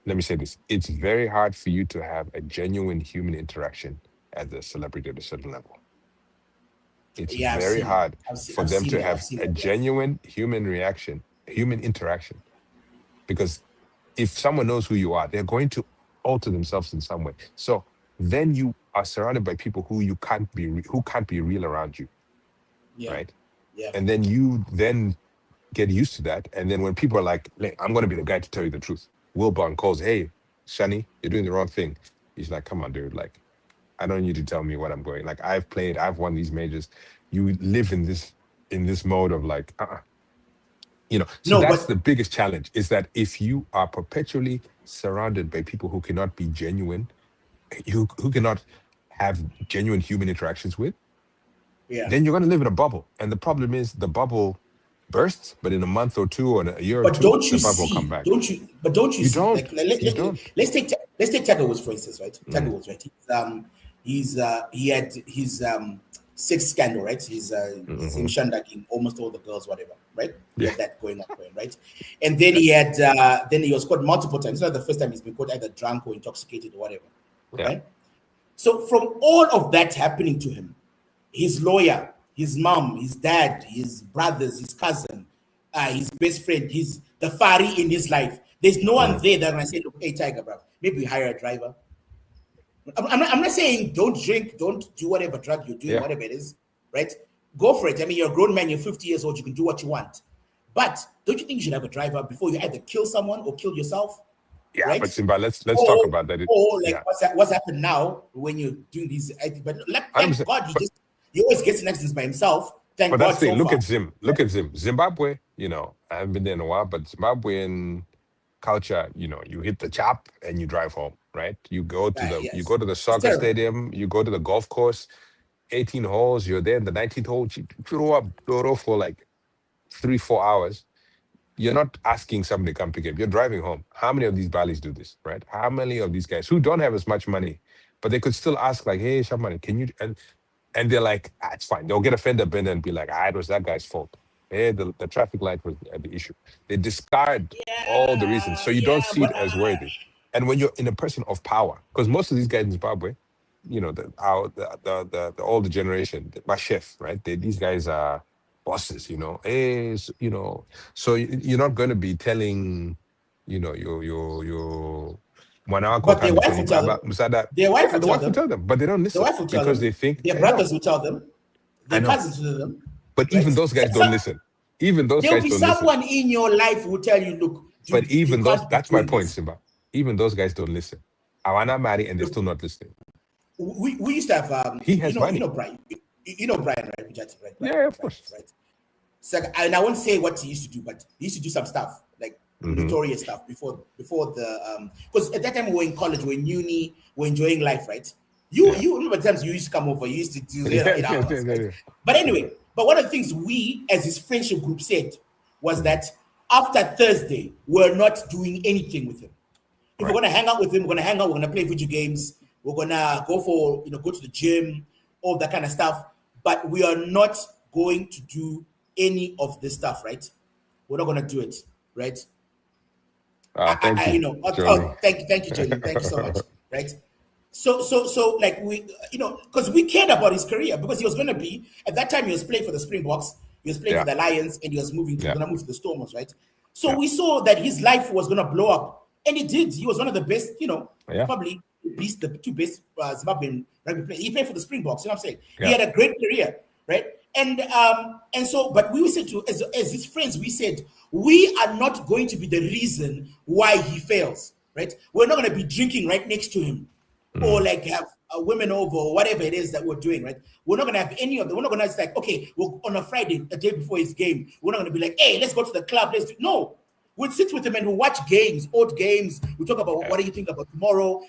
Let me say this. It's very hard for you to have a genuine human interaction as a celebrity at a certain level. It's Yeah, I've very seen that. hard for them to I've have seen a that. Yeah. genuine human interaction. Because if someone knows who you are, they're going to alter themselves in some way. So then you are surrounded by people who can't be real around you, Yeah. right? Yeah. And then you get used to that. And then when people are like, I'm going to be the guy to tell you the truth. Wilburn calls, hey, Shani, you're doing the wrong thing. He's like, come on, dude. Like, I don't need you to tell me what I'm going. Like, I've won these majors. You live in this mode of like, So No, that's the but biggest challenge, is that if you are perpetually surrounded by people who cannot be genuine, who cannot have genuine human interactions with, yeah. then you're going to live in a bubble. And the problem is the bubble bursts, but in a month or two or in a year or But two, don't the you bubble will come see? back. Don't you? But don't you You see? don't. Like, let, You let, don't. let's take Tiger Woods for instance, right? Tiger Woods, right? He had his sex scandal, right? He's him shandagging almost all the girls, whatever, right? He Yeah. had that going on for him, right? And then then he was caught multiple times. It's not the first time he's been caught either drunk or intoxicated or whatever, Yeah. right? So from all of that happening to him, his lawyer, his mom, his dad, his brothers, his cousin, his best friend, he's the Fari in his life. There's no one there that when I say, look, hey Tiger, bro, maybe hire a driver. I'm not saying don't drink, don't do whatever drug you're doing, Yeah. whatever it is, right? Go for it. I mean, you're a grown man, you're 50 years old, you can do what you want. But don't you think you should have a driver before you either kill someone or kill yourself? Yeah, Right? but Simba, let's talk about that. Or like Yeah, what's happened now when you're doing these. But thank 100%. God he always gets in accidents by himself. Thank But God that's the so thing. Look far. at Zim. Look at Zim. Zimbabwe. I haven't been there in a while, but Zimbabwean culture. You hit the chap and you drive home. Right? You go to the Yes. It's soccer terrible. stadium. You go to the golf course. 18 holes. You're there in the 19th hole. You throw up Doro for like 3-4 hours. You're not asking somebody to come pick up. You're driving home. How many of these Balis do this, right? How many of these guys who don't have as much money, but they could still ask like, "Hey, Shamani, can you?" And they're like, "It's fine." They'll get a fender bender and be like, "It was that guy's fault. Hey, the traffic light was the issue." They discard all the reasons, so you don't see it But as worthy. And when you're in a person of power, because most of these guys in Zimbabwe, the older generation, my chef, right? These guys are bosses, so you're not going to be telling, your Mwanawako their come wife will to tell them. Baba Musada. Their wife Yeah, will the tell wife will them. tell them, but they don't The listen wife will tell because them. they think Their I know, brothers will tell them. I Their know. cousins will tell them. But Right? even those guys don't listen. Even those There'll guys be don't listen. someone in your life who will tell you, look, But dude, you even those, can't be that's my doing point, this. Simba. Even those guys don't listen. I wanna marry and they're Look, still not listening. we used to have He has money. Brian. You know Brian, right? Bujati, right? Brian, Yeah, of course. Right. So, and I won't say what he used to do, but he used to do some stuff like notorious stuff before the because at that time we were in college, we were in uni, we were enjoying life, right? You remember the times you used to come over, you used to do Yeah, 8 hours, yeah, right? yeah. But anyway, but one of the things we as his friendship group said was that after Thursday, we're not doing anything with him. If we're Right. gonna hang out with him, we're gonna hang out, we're gonna play video games, we're gonna go to the gym, all that kind of stuff. But we are not going to do any of this stuff, right? We're not gonna do it, right? Thank you, Johnny. Thank you, Jenny. Thank you so much, right? So, like because we cared about his career because he was gonna be at that time he was playing for the Springboks, he was playing Yeah. for the Lions, and he was Yeah. gonna move to the Stormers, right? So Yeah. we saw that his life was gonna blow up, and it did. He was one of the best, Yeah. probably the two best Zimbabwean rugby players. He played for the Springboks. You know what I'm saying? He Yeah. had a great career, right? And so, but we said to as his friends, we said we are not going to be the reason why he fails, right? We're not going to be drinking right next to him, or like have women over or whatever it is that we're doing, right? We're not going to have any of them. We're not going to like, okay, well, on a Friday, a day before his game, we're not going to be like, hey, let's go to the club. No. We'll sit with him and we'll watch games, old games. We talk about what do you think about tomorrow.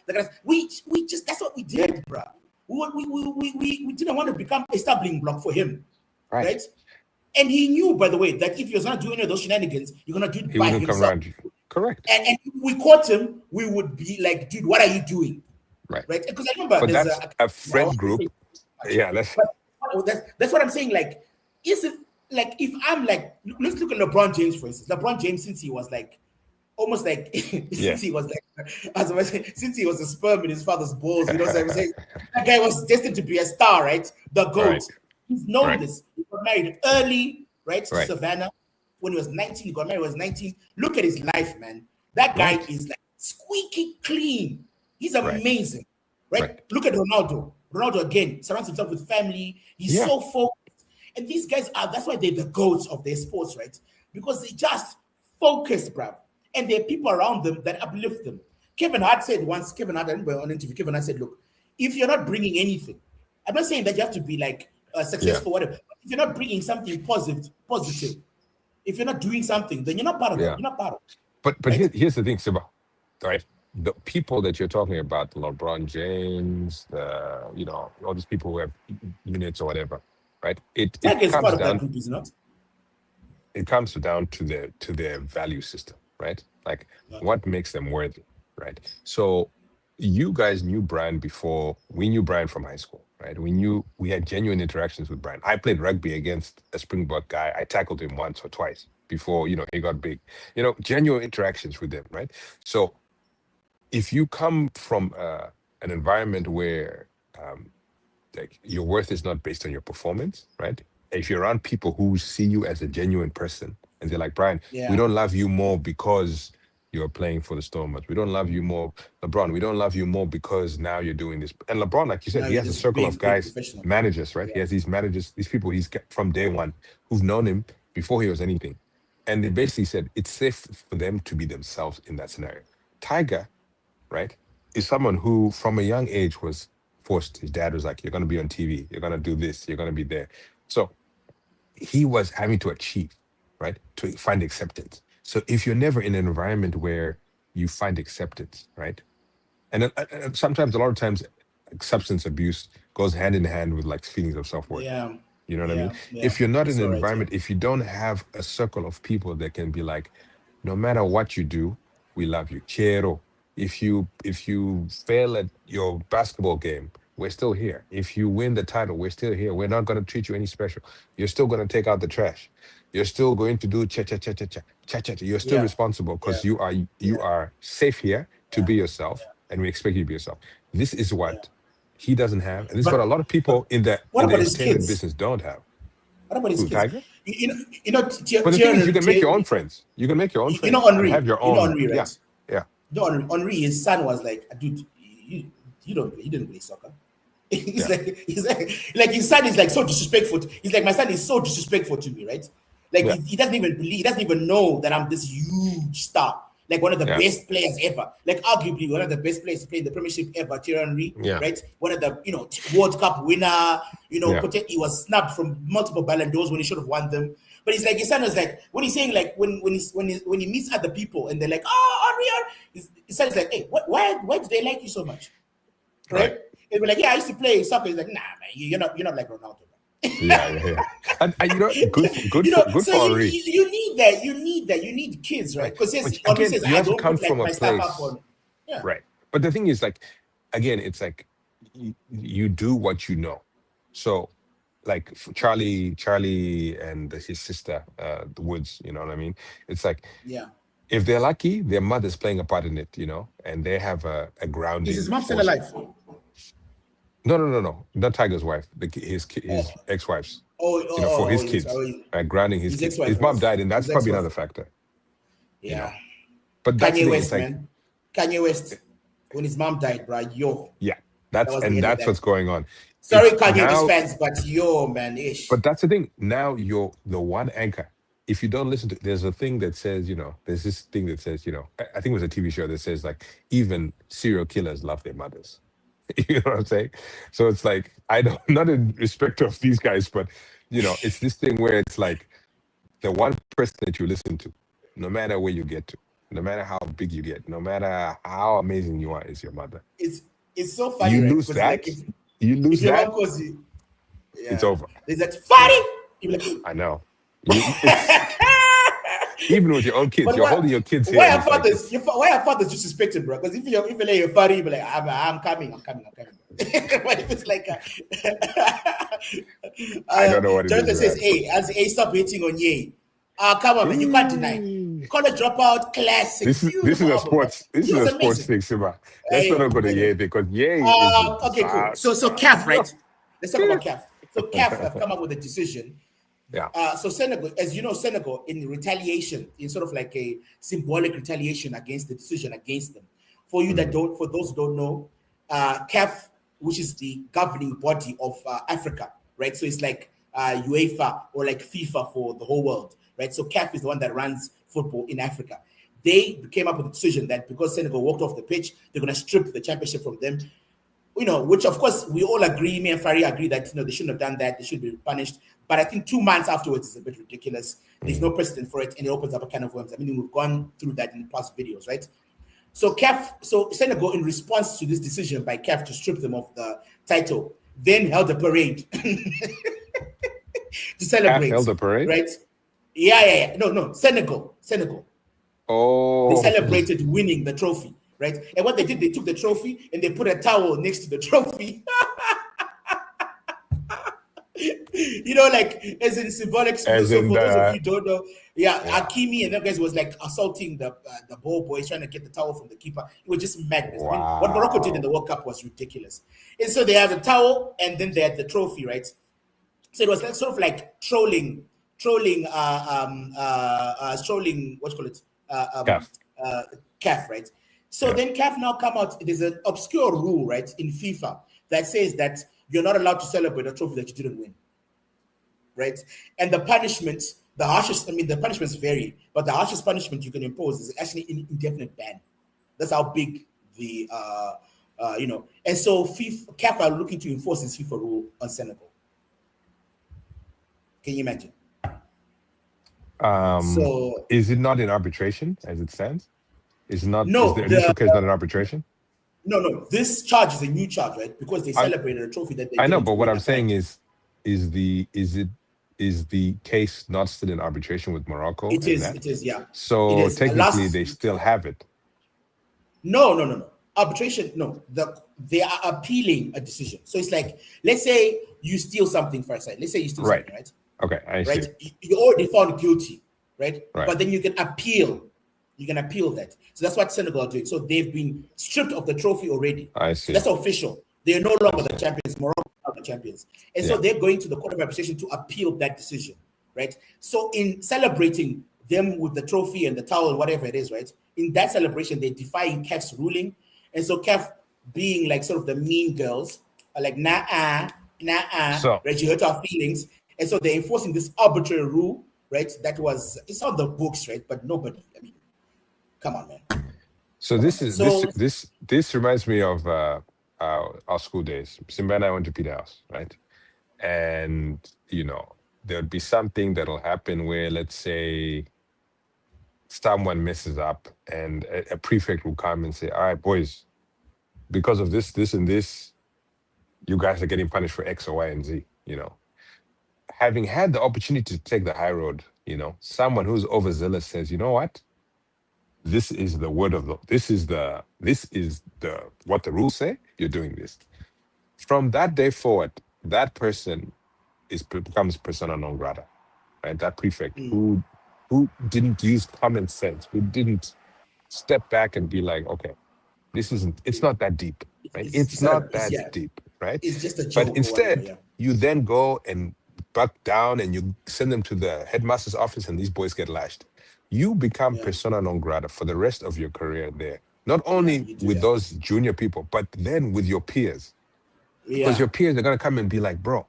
We just that's what we did, bro. We didn't want to become a stumbling block for him, right? And he knew, by the way, that if he was not doing any of those shenanigans, you're gonna do it He by wouldn't come himself. around you. Correct. And if we caught him, we would be like, dude, what are you doing? Right. Because I remember But there's that's a friend group. Yeah, that's what I'm saying. Like, is it like if I'm like, let's look at LeBron James, for instance. LeBron James, since he was like almost like since he was like as I say, since he was a sperm in his father's balls, you know what I'm saying? That guy was destined to be a star, right? The GOAT. Right. He's known Right. this. He got married early, right? To Right. Savannah when he was 19. He got married when he was 19. Look at his life, man. That guy Right. is like squeaky clean. He's Right. amazing, right? Right. Look at Ronaldo. Ronaldo again surrounds himself with family. He's Yeah. so focused. And these guys that's why they're the goats of their sports, right? Because they just focus, bruv. And there are people around them that uplift them. Kevin Hart said once, I remember on an interview, Kevin Hart said, look, if you're not bringing anything, I'm not saying that you have to be like successful, whatever. But if you're not bringing something positive, if you're not doing something, then you're not part of it. You're not part of it. But Right? here's the thing, Siba. Right, the people that you're talking about, LeBron James, all these people who have units or whatever, right? It Tiger is part comes of that down. group, is it not? It comes down to their value system, right? Like what makes them worthy, right? So you guys knew Brian before we knew Brian from high school, right? We had genuine interactions with Brian. I played rugby against a Springbok guy. I tackled him once or twice before he got big. Genuine interactions with him, right? So if you come from an environment where like your worth is not based on your performance, right? If you're around people who see you as a genuine person and They're like, Brian, we don't love you more because you're playing for the Stormers. We don't love you more, LeBron. We don't love you more because now you're doing this. And LeBron, like you said, Now he you're has a just circle being of guys, professional. managers, right? He has these managers, these people he's got from day one who've known him before he was anything. And they basically said it's safe for them to be themselves in that scenario. Tiger, right, is someone who from a young age was forced. His dad was like, you're going to be on TV, you're going to do this, you're going to be there. So he was having to achieve, right, to find acceptance. So if you're never in an environment where you find acceptance, right, and sometimes, a lot of times, substance abuse goes hand in hand with like feelings of self-worth. Yeah. You know what I mean? Yeah. If you're not in That's an right, environment, if you don't have a circle of people that can be like, no matter what you do, we love you. Chero. If you fail at your basketball game, we're still here. If you win the title, we're still here. We're not going to treat you any special. You're still going to take out the trash. You're still going to do cha cha cha cha cha cha cha. You're still responsible because you are safe here to be yourself, and we expect you to be yourself. This is what he doesn't have, and this is what a lot of people in the entertainment business don't have. What about his kids? Tiger? You know, But the thing is, you can make your own friends. You can make your own friends. You know Henri. Have your own. You know Henri, right? Yeah. You know Henri, his son was like, dude, you didn't play soccer. He's like his son is like so disrespectful. He's like, my son is so disrespectful to me, right? Like he doesn't even believe, he doesn't even know that I'm this huge star. Like one of the best players ever, like arguably one of the best players to play in the Premiership ever, Thierry Henry, right? One of the World Cup winner, he was snubbed from multiple Ballon d'Ors when he should have won them. But he's like, his son was like, when he's saying like when he meets other people and they're like, oh, Henry, his son is like, hey, why do they like you so much, right? And we're like, yeah, I used to play soccer. He's like, nah, man, you're not like Ronaldo. Yeah. And good so for Henri. You need that. You need kids, right? Because you I have to don't come put from my a stuff place, up on. Yeah. right? But the thing is, like, again, it's like you do what you know. So, like Charlie and his sister, the Woods, you know what I mean? It's like, if they're lucky, their mother's playing a part in it, and they have a grounding. Is his mom still alive? No. Not Tiger's wife. His ex-wife's. For his kids, grounding his kids. His mom died, and that's probably another factor. Yeah. But that's Kanye West, man. Kanye West, when his mom died, bro, Yeah, that's what's going on. Sorry, Kanye West fans, but man, ish. But that's the thing. Now you're the one anchor. If you don't listen to, there's a thing that says, there's this thing that says, I think it was a TV show that says like even serial killers love their mothers. You know what I'm saying? So it's like, not in respect of these guys, but, it's this thing where it's like the one person that you listen to, no matter where you get to, no matter how big you get, no matter how amazing you are, is your mother. It's so funny. You lose that. You lose that. It's over. Is that funny? I know. Even with your own kids, you're holding your kids here. Why are fathers disrespected, bro? Because if you let your father, you be like, I'm coming. But if it's like, I don't know what it Jonathan is. says, hey, stop hating on Ye. Come on, man, you can't deny. College dropout, classic. This is a sports. This is a sports thing, Siba. Let's not go to Ye because Ye is. Okay, cool. So CAF, right? Let's talk about CAF. So CAF have come up with a decision. Yeah. So Senegal, as you know, Senegal in retaliation, in sort of like a symbolic retaliation against the decision against them. For those who don't know, CAF, which is the governing body of Africa, right? So it's like UEFA or like FIFA for the whole world, right? So CAF is the one that runs football in Africa. They came up with a decision that because Senegal walked off the pitch, they're going to strip the championship from them. Which of course we all agree, me and Fari agree that they shouldn't have done that, they should be punished. But I think 2 months afterwards is a bit ridiculous. There's no precedent for it, and it opens up a can of worms. I mean, we've gone through that in past videos, right? So Senegal, in response to this decision by CAF to strip them of the title, then held a parade to celebrate. CAF held a parade, right? Yeah. No, Senegal. Oh, they celebrated winning the trophy. Right, and what they did, they took the trophy and they put a towel next to the trophy. Like as in symbolic. So for those of you who don't know, Hakimi and them guys was like assaulting the ball boys, trying to get the towel from the keeper. It was just madness. Wow. I mean, what Morocco did in the World Cup was ridiculous. And so they had the towel and then they had the trophy, right? So it was like sort of like trolling trolling what you call it CAF. CAF, right? So then CAF now come out. There's an obscure rule, right, in FIFA that says that you're not allowed to celebrate a trophy that you didn't win, right? And the punishment, the harshest, I mean, the punishments vary, but the harshest punishment you can impose is actually an indefinite ban. That's how big the and so CAF are looking to enforce this FIFA rule on Senegal. Can you imagine? So is it not in arbitration as it stands? Is the the initial case not in arbitration? No. This charge is a new charge, right? Because they celebrated a trophy that they. I know, but what I'm saying is the case not still in arbitration with Morocco? It is, yeah. So technically, they still have it. No. Arbitration, no. They are appealing a decision. So it's like, let's say you steal something for a side. Let's say you steal something, right? Okay, I see. Right? You're already found guilty, right? Right. But then you can appeal. You can appeal that. So that's what Senegal are doing. So they've been stripped of the trophy already. I see. So that's official. They are no longer the champions. Morocco are the champions. And so they're going to the Court of Arbitration to appeal that decision, right? So in celebrating them with the trophy and the towel and whatever it is, right? In that celebration, they're defying CAF's ruling. And so CAF being like sort of the mean girls are like, So, right? You hurt our feelings. And so they're enforcing this arbitrary rule, right? It's on the books, right? But nobody, I mean, come on, man. So this reminds me of our school days. Simba and I went to Peter House, right? And there'll be something that'll happen where, let's say, someone messes up, and a prefect will come and say, "All right, boys, because of this, and this, you guys are getting punished for X or Y and Z." Having had the opportunity to take the high road, someone who's overzealous says, "You know what? This is the word of the. This is the what the rules say. You're doing this." From that day forward, that person becomes persona non grata, right? That prefect who didn't use common sense, who didn't step back and be like, "Okay, it's not that deep, right? It's not that deep, right?" It's just a joke. But instead, you then go and buck down and you send them to the headmaster's office, and these boys get lashed. You become persona non grata for the rest of your career there. Not only with those junior people, but then with your peers. Because your peers are going to come and be like, "Bro,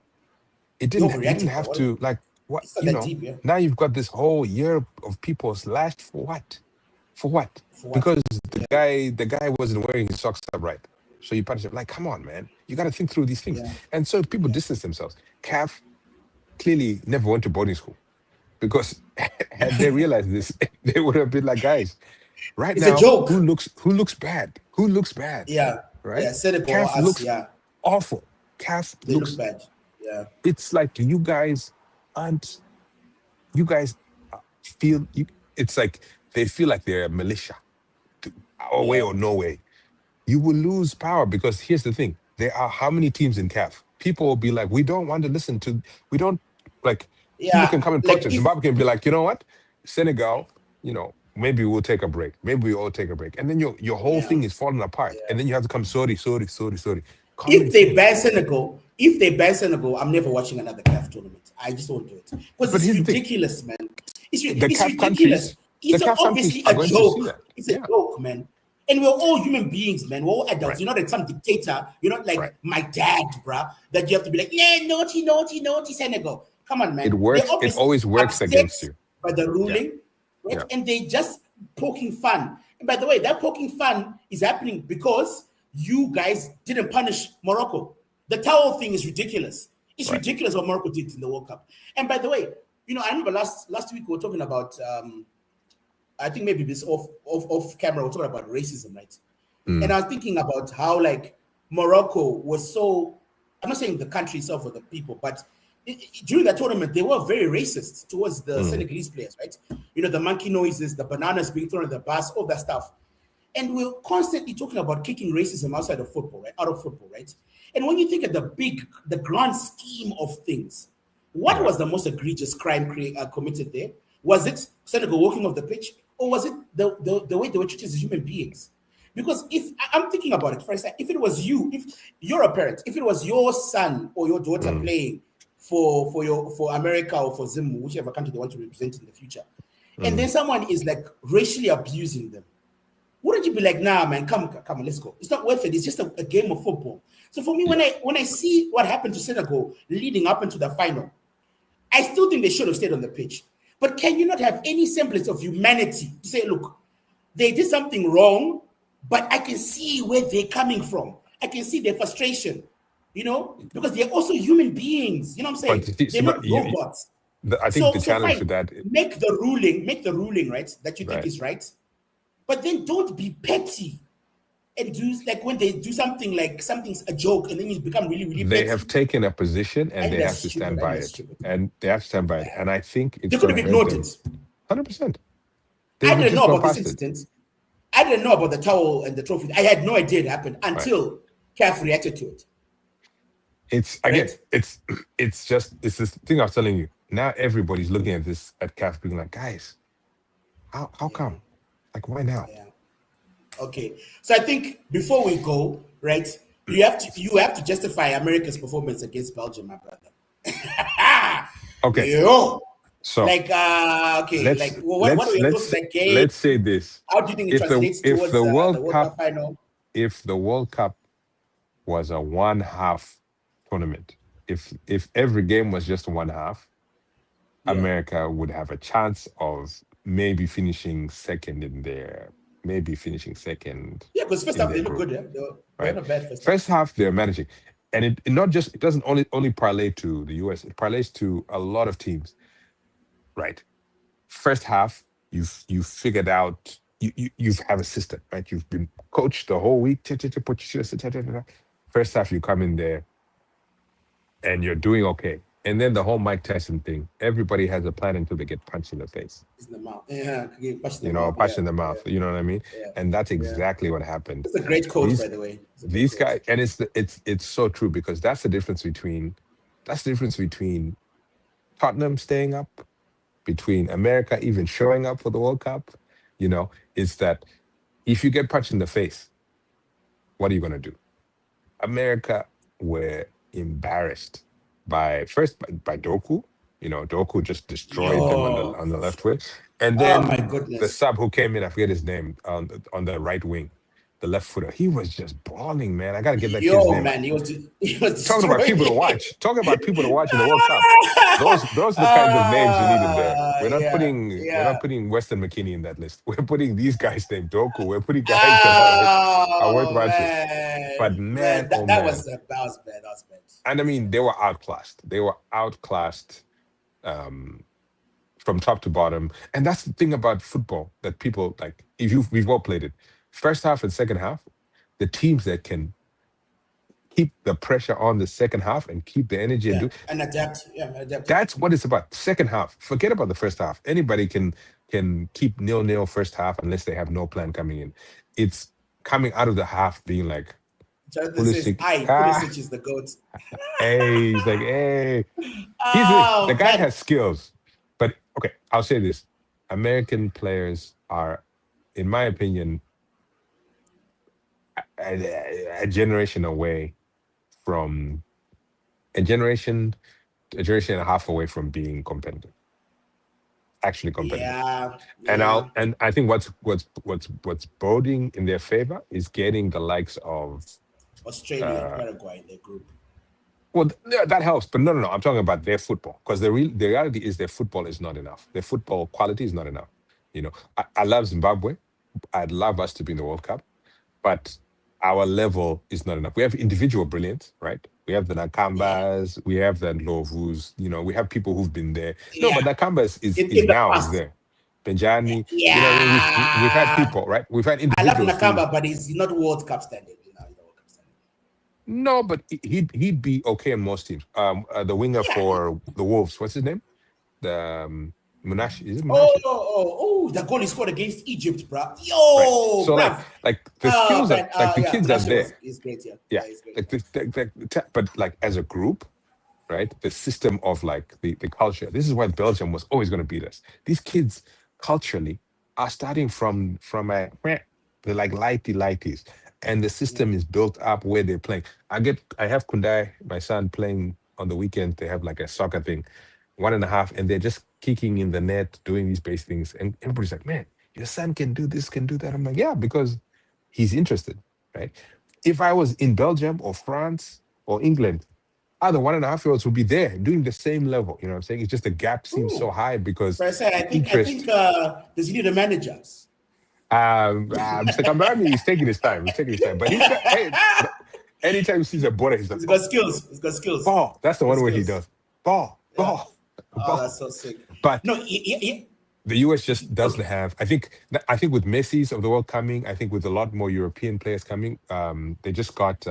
you didn't have to, like, what, deep, now you've got this whole year of people slashed for what? For what? Because the guy wasn't wearing his socks up right. So you punish him. Like, come on, man. You got to think through these things." And so people distance themselves. CAF clearly never went to boarding school, because had they realized this, they would have been like, "Guys, right it's now, a joke. who looks bad? Who looks bad?" Yeah. Right? Yeah, Senegal, CAF looks awful. CAF looks bad. Yeah. It's like you guys feel, it's like they feel like they're a militia. Our way or no way. You will lose power, because here's the thing. There are how many teams in CAF? People will be like, "We don't want to listen to, we don't, like," people can come and protest. Zimbabwe can be like, "You know what? Senegal, maybe we'll take a break. Maybe we all take a break." And then your whole thing is falling apart. And then you have to come, sorry. If they ban Senegal, I'm never watching another CAF tournament. I just won't do it. Because it's ridiculous, man. It's ridiculous. It's obviously a joke. It's a joke, man. And we're all human beings, man. We're all adults. You're not like some dictator. You're not like my dad, bruh, that you have to be like, naughty, Senegal. Come on, man. It works. It always works against you. By the ruling, right? And they just poking fun. And by the way, that poking fun is happening because you guys didn't punish Morocco. The towel thing is ridiculous. It's ridiculous what Morocco did in the World Cup. And by the way, I remember last week we were talking about, I think maybe this off camera, we're talking about racism, right? And I was thinking about how, like, Morocco was so, I'm not saying the country itself or the people, but during that tournament, they were very racist towards the Senegalese players, right? The monkey noises, the bananas being thrown at the bus, all that stuff. And we're constantly talking about kicking racism outside of football, right? Out of football, right? And when you think of the grand scheme of things, what was the most egregious crime committed there? Was it Senegal walking off the pitch, or was it the way they were treated as human beings? Because if I'm thinking about it, for example, if it was you, if you're a parent, if it was your son or your daughter playing for America or for Zimbabwe, whichever country they want to represent in the future, and then someone is like racially abusing them, wouldn't you be like, nah, man, come on, let's go? It's not worth it. It's just a game of football. So for me, when I see what happened to Senegal leading up into the final, I still think they should have stayed on the pitch. But can you not have any semblance of humanity to say, look, they did something wrong, but I can see where they're coming from. I can see their frustration, because they're also human beings. You know what I'm saying? They're not robots. I think the challenge fine, with that, make the ruling, right, that you think is right, but then don't be petty and do like when they do something like something's a joke and then you become really, really they petty. have taken a position and they have to stand by it. And they have to stand by it. And I think it's they could have ignored it. 100%. I didn't know about this incident. I didn't know about the towel and the trophy. I had no idea it happened until CAF reacted to it. It's again, it's this thing I was telling you. Now everybody's looking at this at CAF being like, guys, how come? Like, why now? Yeah. Okay. So I think before we go, right, you have to justify America's performance against Belgium, my brother. Okay. Yo. So what are your thoughts on that game? Let's say this. How do you think it translates towards the World Cup final? If the World Cup was a one-half tournament, if every game was just one half, America would have a chance of maybe finishing second in there. Maybe finishing second. Yeah, because first half they look good. Yeah? They're not bad first half they're managing, and it doesn't only parlay to the US. It parlays to a lot of teams. Right. First half, you've figured out you have a system, right? You've been coached the whole week. First half, you come in there and you're doing okay. And then the whole Mike Tyson thing, everybody has a plan until they get punched in the face. In the mouth. Yeah, punched in the mouth. You know what I mean? Yeah. And that's exactly what happened. It's a great quote, by the way. These guys, and it's so true, because that's the difference between Tottenham staying up, between America even showing up for the World Cup, is that if you get punched in the face, what are you going to do? America were embarrassed by Doku. Doku just destroyed them on the left wing. And then the sub who came in, I forget his name, on the right wing, the left footer, he was just bawling, man. I got to get that kid's name. Man, he was talking about people to watch. Talking about people to watch in the World Cup. Those are the kinds of names you need in there. We're not putting Weston McKinney in that list. We're putting these guys named Doku. We're putting guys that are worth watching. But that was bad. That was bad. And I mean, they were outclassed. From top to bottom. And that's the thing about football that people like. We've all played it. First half and second half, the teams that can keep the pressure on the second half and keep the energy and adapt. That's what it's about. Second half. Forget about the first half. Anybody can keep 0-0 first half unless they have no plan coming in. It's coming out of the half being like, Pulisic is the GOAT. Hey, he's like, hey. The guy has skills. But okay, I'll say this. American players are, in my opinion, a generation away from a generation and a half away from being competitive. Actually competitive. Yeah. And I think what's boding in their favor is getting the likes of Australia and Paraguay in their group. Well, that helps, but no. I'm talking about their football, because the reality is their football is not enough. Their football quality is not enough. I love Zimbabwe. I'd love us to be in the World Cup, but our level is not enough. We have individual brilliance, right? We have the Nakambas, we have the Ndlovus, we have people who've been there. No, but Nakamba is there. Benjani, we've had people, right? We've had individuals. I love Nakamba, but he's not World Cup standard. No, but he'd be okay in most teams. The winger for the Wolves, what's his name? The Munash, is it Munash? The goal he scored against Egypt, bro. Yo, right. So like the skills the kids are there. He's great, yeah. He's great. But like as a group, right? The system of like the culture. This is why Belgium was always going to beat us. These kids culturally are starting from they're like lighties. And the system is built up where they're playing. I have Kundai, my son, playing on the weekend they have like a soccer thing, 1.5, and they're just kicking in the net, doing these base things, and everybody's like, "Man, your son can do this, can do that." I'm like, "Yeah, because he's interested, right?" If I was in Belgium or France or England, other 1.5-year-olds would be there doing the same level. You know what I'm saying? It's just the gap seems so high because But I said, I the think interest. does he need a manager? Mr. Kambami, he's taking his time. He's taking his time, but he's got. Hey, anytime he sees a border, he's like, He's got skills. He's got skills. ball. That's the one where he skills. does ball, Yeah. ball, Oh, ball. that's so sick. But No, the US just doesn't have. I think with Messi's of the world coming, I think with a lot more European players coming, they just got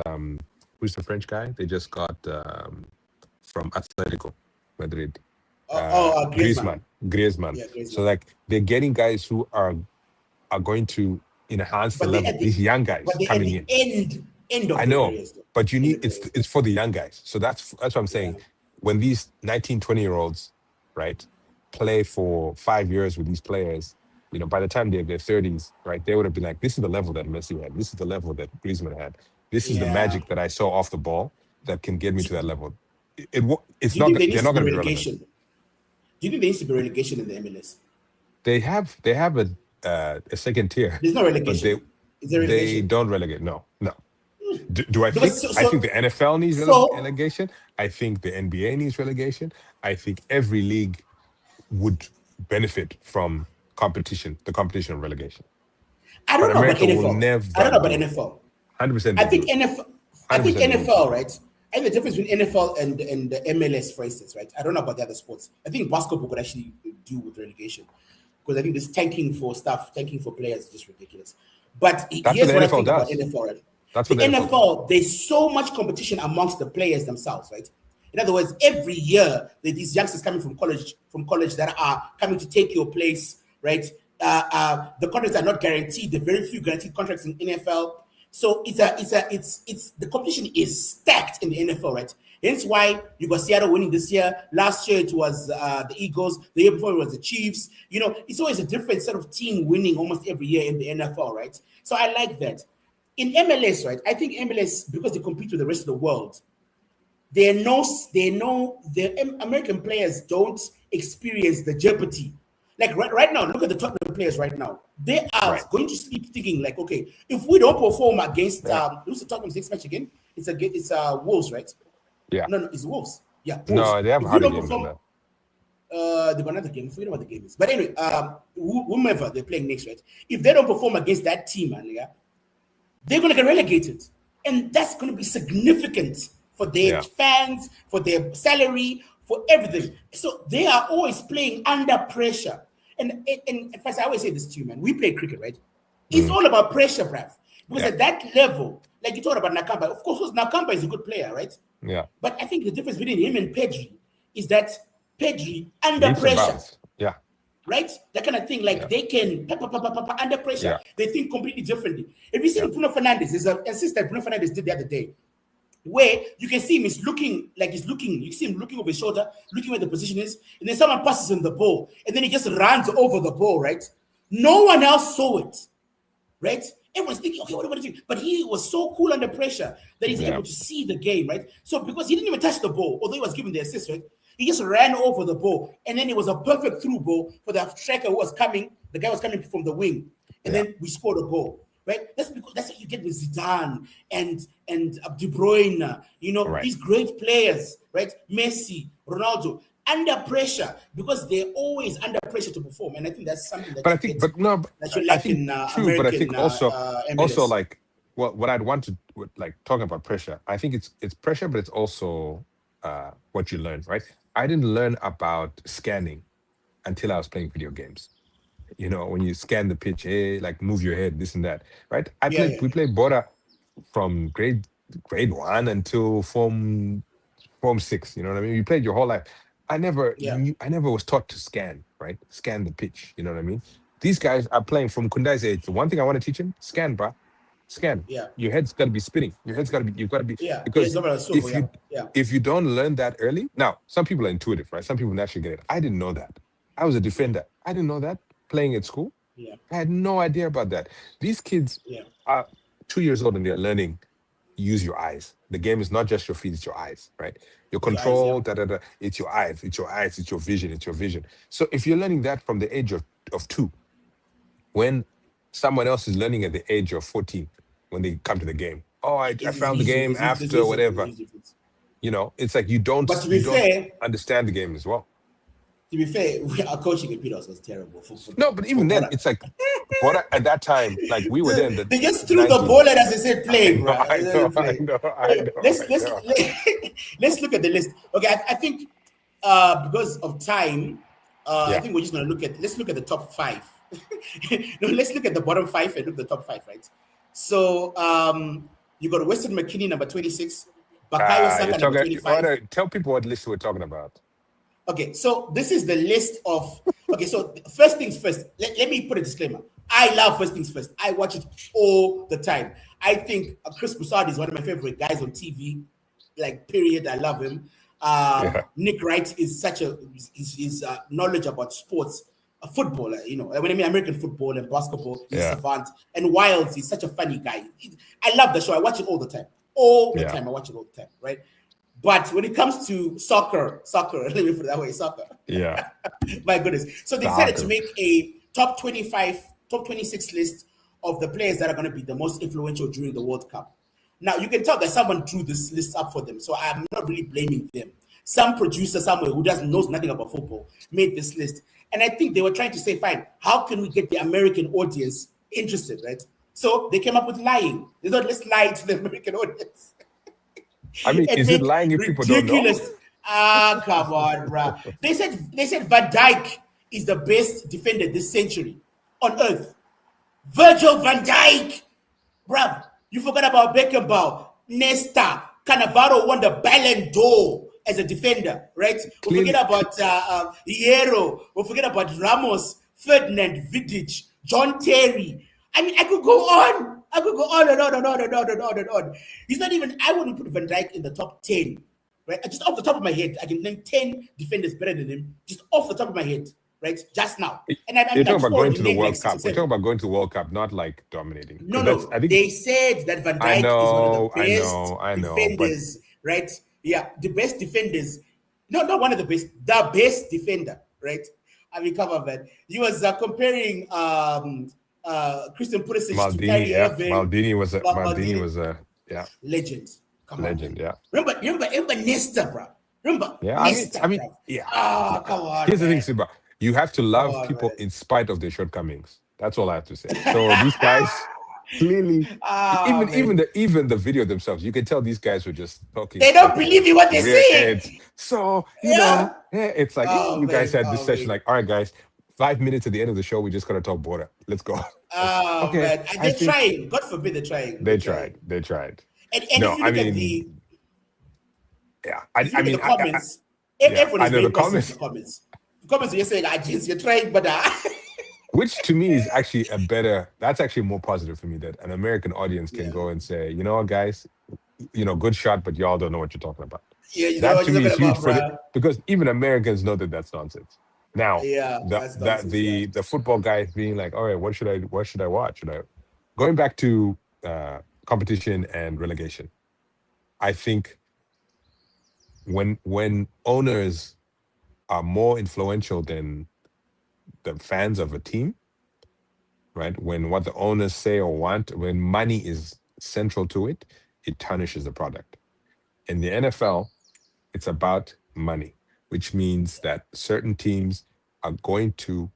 who's the French guy? They just got from Atletico Madrid. Griezmann. Griezmann. Yeah, Griezmann. So like they're getting guys who are going to enhance the level. These young guys but coming at in. the end of I the know, careers, though. but you need it's for the young guys. So that's what I'm saying. Yeah. When these 19, 20-year-olds, right, play for 5 years with these players, you know, by the time they're their 30s, right, they would have been like, this is the level that Messi had. This is the level that Griezmann had. This is the magic that I saw off the ball that can get me to that level. It's not. They're not going to be relevant. Do you think there needs to be relegation in the MLS? They have a second tier. There's no relegation. Is there relegation? They don't relegate. No. Do I think? I think the NFL needs relegation. I think the NBA needs relegation. I think every league would benefit from competition. The competition of relegation. I don't know about NFL. I don't know about NFL. 100%. I think NFL. I think NFL, right? I think the difference between NFL and the MLS, for instance, right? I don't know about the other sports. I think basketball could actually do with relegation because I think this tanking for players is just ridiculous. But here's what I think about NFL, right? That's the NFL, there's so much competition amongst the players themselves, right? In other words, every year these youngsters coming from college that are coming to take your place, right? The contracts are not guaranteed. There are very few guaranteed contracts in NFL. So it's the competition is stacked in the NFL, right? Hence why you got Seattle winning this year. Last year it was the Eagles. The year before it was the Chiefs. You know, it's always a different sort of team winning almost every year in the NFL, right? So I like that. In MLS, right? I think MLS, because they compete with the rest of the world, the American players don't experience the jeopardy. Like right now, look at the Tottenham players right now. They are going to sleep thinking like, okay, if we don't perform against who's the Tottenham's next match again? It's Wolves, right? Yeah. No, it's Wolves. Yeah. Wolves. No, they have a harder game than that. They've got another game. I forget what the game is. But anyway, whomever they're playing next, right? If they don't perform against that team, they're going to get relegated. And that's going to be significant for their fans, for their salary, for everything. So they are always playing under pressure. And first, I always say this to you, man. We play cricket, right? It's all about pressure, bruv. Because at that level, like you talked about Nakamba, of course, Nakamba is a good player, right? Yeah. But I think the difference between him and Pedri is that Pedri under pressure. Yeah. Right? That kind of thing. Like they can under pressure. Yeah. They think completely differently. If you see Bruno Fernandes, there's an assist that Bruno Fernandes did the other day, where you can see him, you see him looking over his shoulder, looking where the position is, and then someone passes him the ball, and then he just runs over the ball, right? No one else saw it, right? Everyone's thinking, okay, what do you do? But he was so cool under pressure that he's able to see the game, right? So because he didn't even touch the ball, although he was given the assist, right? He just ran over the ball, and then it was a perfect through ball for the striker who was coming. The guy was coming from the wing, and then we scored a goal. Right? That's what you get with Zidane and De Bruyne, these great players, right? Messi, Ronaldo, under pressure because they're always under pressure to perform, and I think that's something that. But I think also like what I'd want to like talking about pressure. I think it's pressure, but it's also what you learn, right? I didn't learn about scanning until I was playing video games. You know, when you scan the pitch, like move your head, this and that, right? We played Bora from grade 1 until form 6. You know what I mean? You played your whole life. I never was taught to scan, right? Scan the pitch. You know what I mean? These guys are playing from Kundai's age. The one thing I want to teach him: scan, bro. Scan. Yeah. Your head's got to be spinning. You've got to be. Yeah. Because if you don't learn that early, now some people are intuitive, right? Some people naturally get it. I didn't know that. I was a defender. I didn't know that. Playing at school, I had no idea about that. These kids are 2 years old and they're learning. Use your eyes. The game is not just your feet; it's your eyes, right? Your With your eyes, control, yeah. da da da. It's your eyes. It's your eyes. It's your vision. It's your vision. So if you're learning that from the age of 2, when someone else is learning at the age of 14, when they come to the game, oh, I found the game There's after huge difference. There's whatever. huge difference. It's like you But don't understand the game as well. to be fair, our coaching at Peters was terrible for No, football. but even then, it's like, but at that time, like we were there in the They just threw the 90s. ball at us and said, "Play, bro." I know, I know, I know, Let's I let's know. let's look at the list. Okay, I think because of time, I Yeah. think we're just gonna let's look at the top 5. No, let's look at the bottom 5 and look at the top 5, right? So you got Weston McKinney number 26, Bakayo You're Saka number talking. 25. Tell people what list we're talking about. Okay, so this is the list of. Okay, so first things first. Let me put a disclaimer. I love First Things First. I watch it all the time. I think Chris Broussard is one of my favorite guys on TV. Like, period. I love him. Yeah. Nick Wright is such a his knowledge about sports, football. When I mean American football and basketball, he's a savant. And Wiles, he's such a funny guy. I love the show. I watch it all the time. All the time. I watch it all the time. Right. But when it comes to soccer, let me put it that way, soccer. Yeah. My goodness. So they decided to make a top 26 list of the players that are going to be the most influential during the World Cup. Now, you can tell that someone drew this list up for them, so I'm not really blaming them. Some producer somewhere who knows nothing about football made this list. And I think they were trying to say, fine, how can we get the American audience interested, right? So they came up with lying. They thought, let's lie to the American audience. I mean, is it lying if people don't know? Come on, bro. They said Van Dijk is the best defender this century on earth. Virgil van Dijk, bruv. You forgot about Beckenbauer, Nesta, Cannavaro won the Ballon d'Or as a defender, right? We forget about Hierro. We forget about Ramos, Ferdinand, Vidic, John Terry. I mean, I could go on. I could go on and on and on and on and on and on. He's not even. I wouldn't put Van Dijk in the top 10, right? Just off the top of my head, I can name 10 defenders better than him, just off the top of my head, right? Just now. And You're talking about going to the World like Cup. We're talking about going to the World Cup, not like dominating. No. I think they said that Van Dijk is one of the best defenders, right? Yeah, the best defenders. No, not one of the best. The best defender, right? I mean, come on, man. He was comparing Christian Pulisic to Kyrie Irving. Maldini was a legend. Come legend, on, yeah. Remember Nesta, bro. Remember Nesta, I mean, bro. yeah. Come on. Here's the man. thing, Siba. You have to love people in spite of their shortcomings. That's all I have to say. So these guys clearly, even the video themselves, you can tell these guys were just talking. They don't believe in what they're saying. So it's like you guys had this session. Like, all right, guys, 5 minutes at the end of the show, we're just gonna talk border. Let's go. Man. They're trying. God forbid they're trying. They tried. And if you look at the the comments, everyone is very positive in the comments. The comments are just saying, "Agents, you're trying, but." Which to me is actually that's actually more positive for me, that an American audience can go and say, you know what, guys, good shot, but y'all don't know what you're talking about. Yeah, that to me is huge because even Americans know that that's nonsense. Now, the football guys being like, all right, what should I watch? Going back to competition and relegation, I think when owners are more influential than the fans of a team, right? When what the owners say or want, when money is central to it, it tarnishes the product. In the NFL, it's about money, which means that certain teams are going to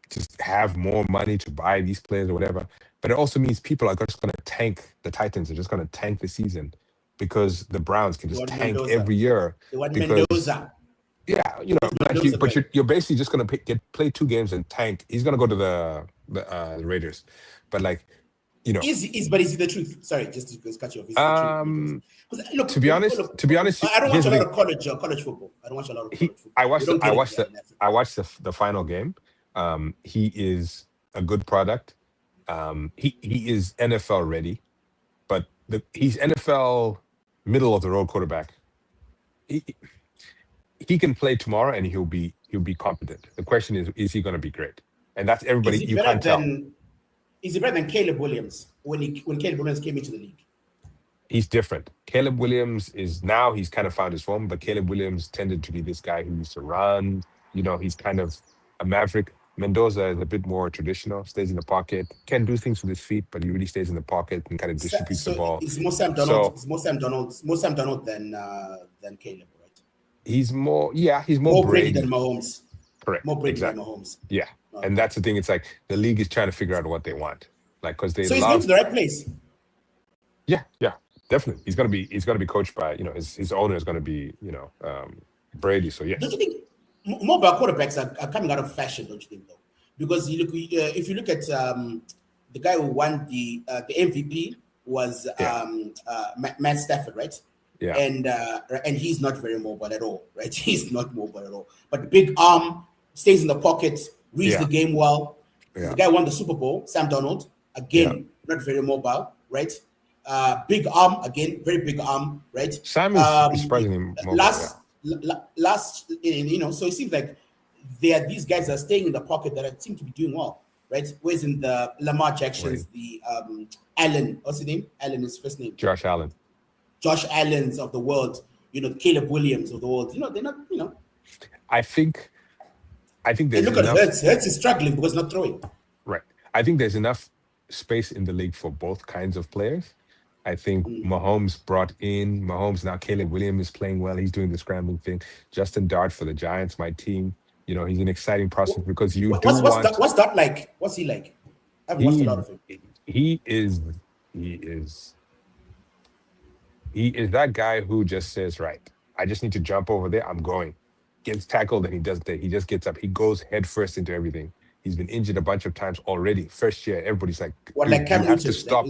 just have more money to buy these players or whatever. But it also means people are just going to tank. The Titans are just going to tank the season because the Browns can just tank Mendoza. Every year. They want because, Mendoza. Yeah, you're basically just going to play 2 games and tank. He's going to go to the Raiders. But but is it the truth? Sorry, just to cut you off. Is it the truth? Look, to be honest, I don't watch a lot of college football. I don't watch a lot of college football. I watched the final game. He is a good product. He is NFL ready, but he's NFL middle of the road quarterback. He can play tomorrow and he'll be competent. The question is he going to be great? And that's everybody. You can't tell. Is he better than Caleb Williams when Caleb Williams came into the league? he's different. Caleb Williams is now he's kind of found his form, but Caleb Williams tended to be this guy who used to run. He's kind of a maverick. Mendoza is a bit more traditional, stays in the pocket, can do things with his feet, but he really stays in the pocket and kind of distributes the ball. It's more Sam Donald. It's more Sam Donald than Caleb, right? He's more Brady than Mahomes. Correct. More Brady than Mahomes. Yeah. Okay. And that's the thing. It's like the league is trying to figure out what they want. Like, because they So he's going to the right place. Yeah, definitely. He's gonna be coached by, his owner is gonna be, Brady. So yes. Don't you think mobile quarterbacks are coming out of fashion, don't you think, though? Because if you look at the guy who won the MVP was Matt Stafford, right? Yeah. And he's not very mobile at all, right? He's not mobile at all. But big arm, stays in the pocket, reads the game well. Yeah. The guy won the Super Bowl, Sam Donald, again, not very mobile, right? Big arm, again, very big arm, right? Sam is surprisingly mobile. Last, so it seems like there are these guys that are staying in the pocket that seem to be doing well, right? Whereas in the Lamar Jacksons, the Allen, what's his name? Allen is first name. Josh Allens of the world, Caleb Williams of the world. They're not, I think there's look enough. At Hurts is struggling because not throwing. Right. I think there's enough space in the league for both kinds of players. I think Mahomes now, Caleb Williams is playing well. He's doing the scrambling thing. Justin Dart for the Giants, my team. He's an exciting prospect because what's that like? What's he like? I've watched a lot of him. He is that guy who just says, right, I just need to jump over there. I'm going. Gets tackled and he does that. He just gets up. He goes head first into everything. He's been injured a bunch of times already. First year, everybody's like, like Cam you have to stop.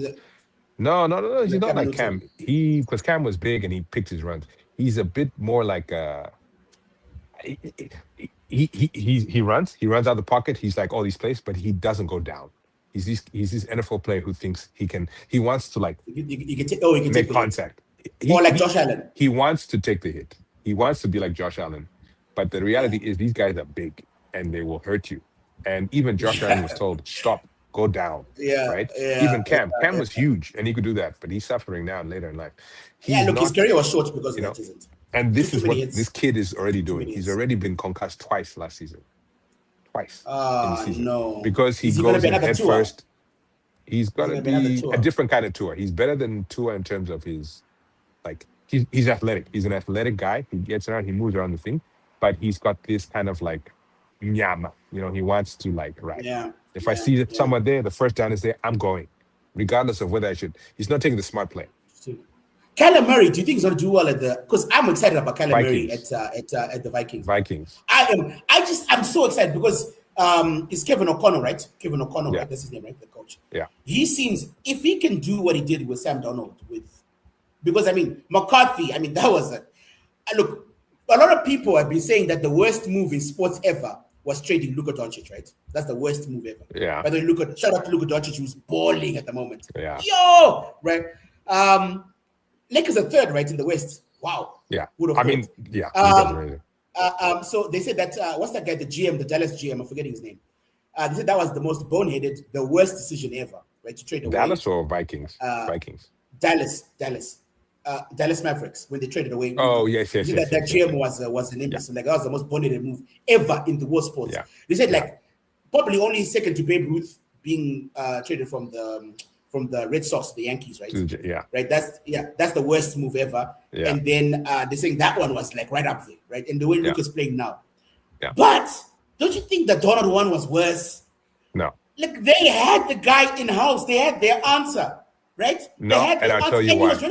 No. He's not like Cam. Because Cam was big and he picked his runs. He's a bit more like he runs out of the pocket. He's like all these plays, but he doesn't go down. He's this NFL player who thinks he wants to like make contact. Like Josh Allen. He wants to take the hit. He wants to be like Josh Allen. But the reality is these guys are big and they will hurt you. And even Josh Allen was told, stop, go down. Yeah. Right? Yeah, even Cam. Cam was huge and he could do that, but he's suffering now later in life. His career was short because of that, isn't it? And this is what this kid is already doing. He's already been concussed twice last season. Twice in the season. No. Because he goes in head first. He's going to be a different kind of Tua. He's better than Tua in terms of his, like, he's athletic. He's an athletic guy. He gets around, he moves around the thing, but he's got this kind of like, nyama. He wants to like, right. Yeah. If I see someone there, the first down is there, I'm going. Regardless of whether I should. He's not taking the smart play. Kyler Murray, do you think he's going to do well because I'm excited about Kyler Murray at the Vikings. I'm so excited because it's Kevin O'Connell, right? Kevin O'Connell, right? That's his name, right? The coach. Yeah. He seems, if he can do what he did with Sam Darnold, because McCarthy, that was look, a lot of people have been saying that the worst move in sports ever was trading Luka Doncic, right? That's the worst move ever. Yeah. But then shout out to Luka Doncic, who's balling at the moment. Yeah. Yo, right? Lakers are third, right, in the West. Wow. Yeah. So they said that what's that guy, the GM, the Dallas GM? I'm forgetting his name. They said that was the most boneheaded, the worst decision ever, right? To trade away. Dallas or Vikings? Vikings. Dallas Mavericks when they traded away. Oh yes. That GM was an imbecile. Like that was the most boneheaded move ever in the world sports. Yeah. They said probably only second to Babe Ruth being traded from the Red Sox, the Yankees, right? Yeah. Right. That's the worst move ever. Yeah. And then they're saying that one was like right up there, right? And the way Luke is playing now. Yeah. But don't you think the Donald one was worse? No. Like they had the guy in house. They had their answer, right? No, they had and I'll tell you why. He was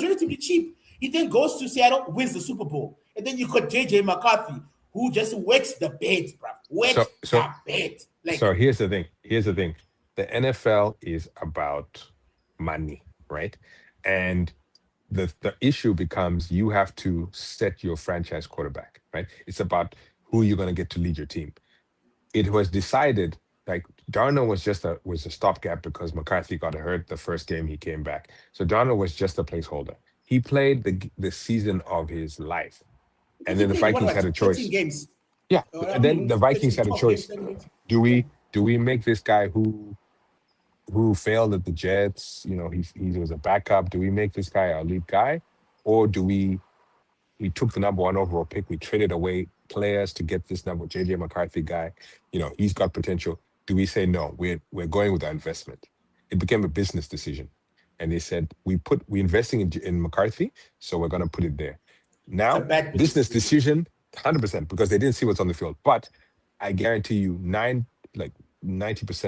relatively cheap. He then goes to Seattle, wins the Super Bowl, and then you got JJ McCarthy, who just wets the bed, bro. The bed. So here's the thing. The NFL is about money, right? And the issue becomes you have to set your franchise quarterback, right? It's about who you're going to get to lead your team. It was decided like Darnold was a stopgap because McCarthy got hurt the first game he came back. So Darnold was just a placeholder. He played the season of his life. And then the Vikings had a choice. Games. Yeah. And then the Vikings had a choice. Do we make this guy who who failed at the Jets. He was a backup. Do we make this guy our lead guy, or do we took the number 1 overall pick, we traded away players to get this number JJ McCarthy guy? He's got potential. Do we say no? We're going with our investment? It became a business decision, and they said we're investing in McCarthy, so we're going to put it there. Now, It's a bad business decision, 100%, because they didn't see what's on the field. But I guarantee you, 90%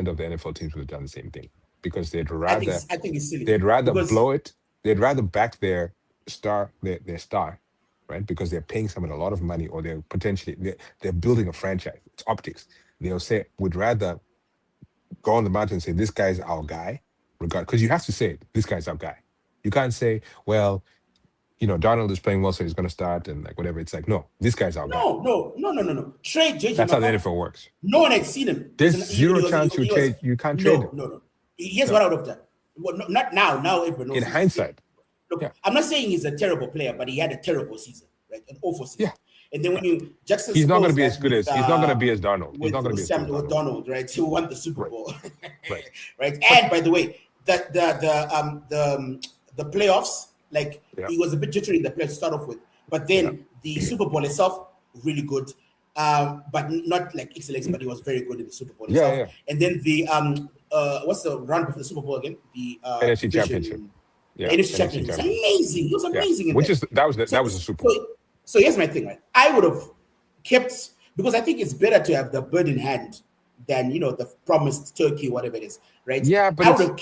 of the NFL teams would have done the same thing, because they'd rather. I think it's silly. They'd rather because blow it. They'd rather back their star, right? Because they're paying someone a lot of money, or they're building a franchise. It's optics. They'll say, would rather go on the mountain and say, this guy's our guy, because you have to say, this guy's our guy. You can't say, well, Donald is playing well, so he's going to start and like whatever. It's like, no, this guy's our guy. No. Trade JJ. That's how the NFL works. No one had seen him. There's zero chance you can't trade him. No. Here's what I would have done. Well, not now. Now everyone knows. In hindsight. Look, I'm not saying he's a terrible player, but he had a terrible season, right? An awful season. Yeah. And then when you Jackson, he's not going to be as good as he's not going to be as Donald. He's with, not going to be as good as Donald, right? Who won the Super Bowl, Right. right? And by the way, the playoffs, like he was a bit jittery in the playoffs to start off with, but then the Super Bowl itself really good, but not like excellent, but he was very good in the Super Bowl itself. Yeah. And then the what's the round before the Super Bowl again? The NFC Championship. Yeah, NFC Championship. It's amazing. He was amazing. In that was a Super Bowl. So here's my thing, right? I would have kept, because I think it's better to have the bird in hand than the promised turkey, whatever it is, right? Yeah, but I would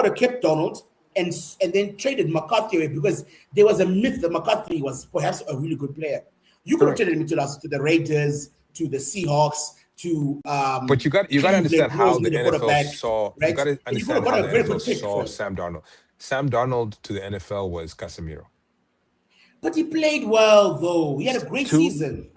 have kept Donald and then traded McCarthy away, because there was a myth that McCarthy was perhaps a really good player. You could have traded him to the Raiders, to the Seahawks, to but you got to understand how the NFL saw. Right? You got to understand how the NFL saw Sam Sam Darnold. Sam Darnold to the NFL was Casemiro. But he played well, though. He had a great season.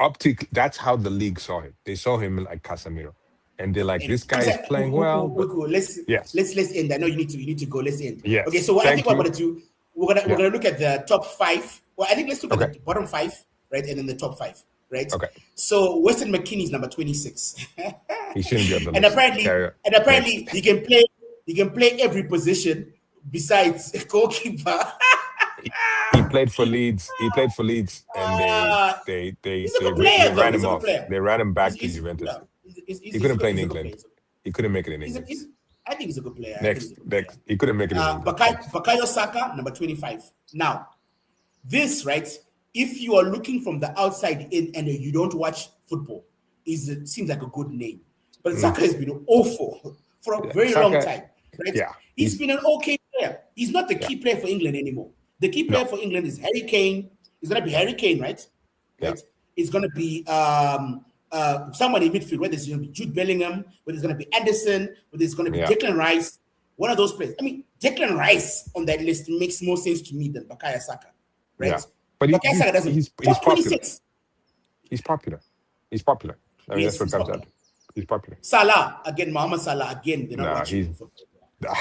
That's how the league saw him. They saw him like Casemiro, and they're like, "This guy is playing well." Let's end. I know you need to go. Let's end. Yes. Okay. So what I think we're gonna do, we're gonna look at the top 5. Well, I think let's look at the bottom 5, right, and then the top 5, right? Okay. So Weston McKennie is number 26. He shouldn't be on the and list. apparently he can play every position besides goalkeeper. He played for Leeds. And they ran him off. They ran him back to Juventus. He couldn't play in England. He couldn't make it in England. I think he's a good player. Next, he couldn't make it in England. Bukayo Saka, number 25. Now, this, right, if you are looking from the outside in and you don't watch football, it seems like a good name. But Saka has been awful for a very long time. Right? Yeah. He's been an okay player. He's not the key player for England anymore. The key player for England is Harry Kane. It's going to be Harry Kane, right? Yeah. Right? It's going to be someone in midfield, whether it's going to be Jude Bellingham, whether it's going to be Anderson, whether it's going to be Declan Rice, one of those players. I mean, Declan Rice on that list makes more sense to me than Bukayo Saka, right? Yeah. But Bukayo Saka doesn't. He's popular. He's popular. I mean, that's what comes out. He's popular. Salah, again, Mohamed Salah, again, they're not watching. Nah.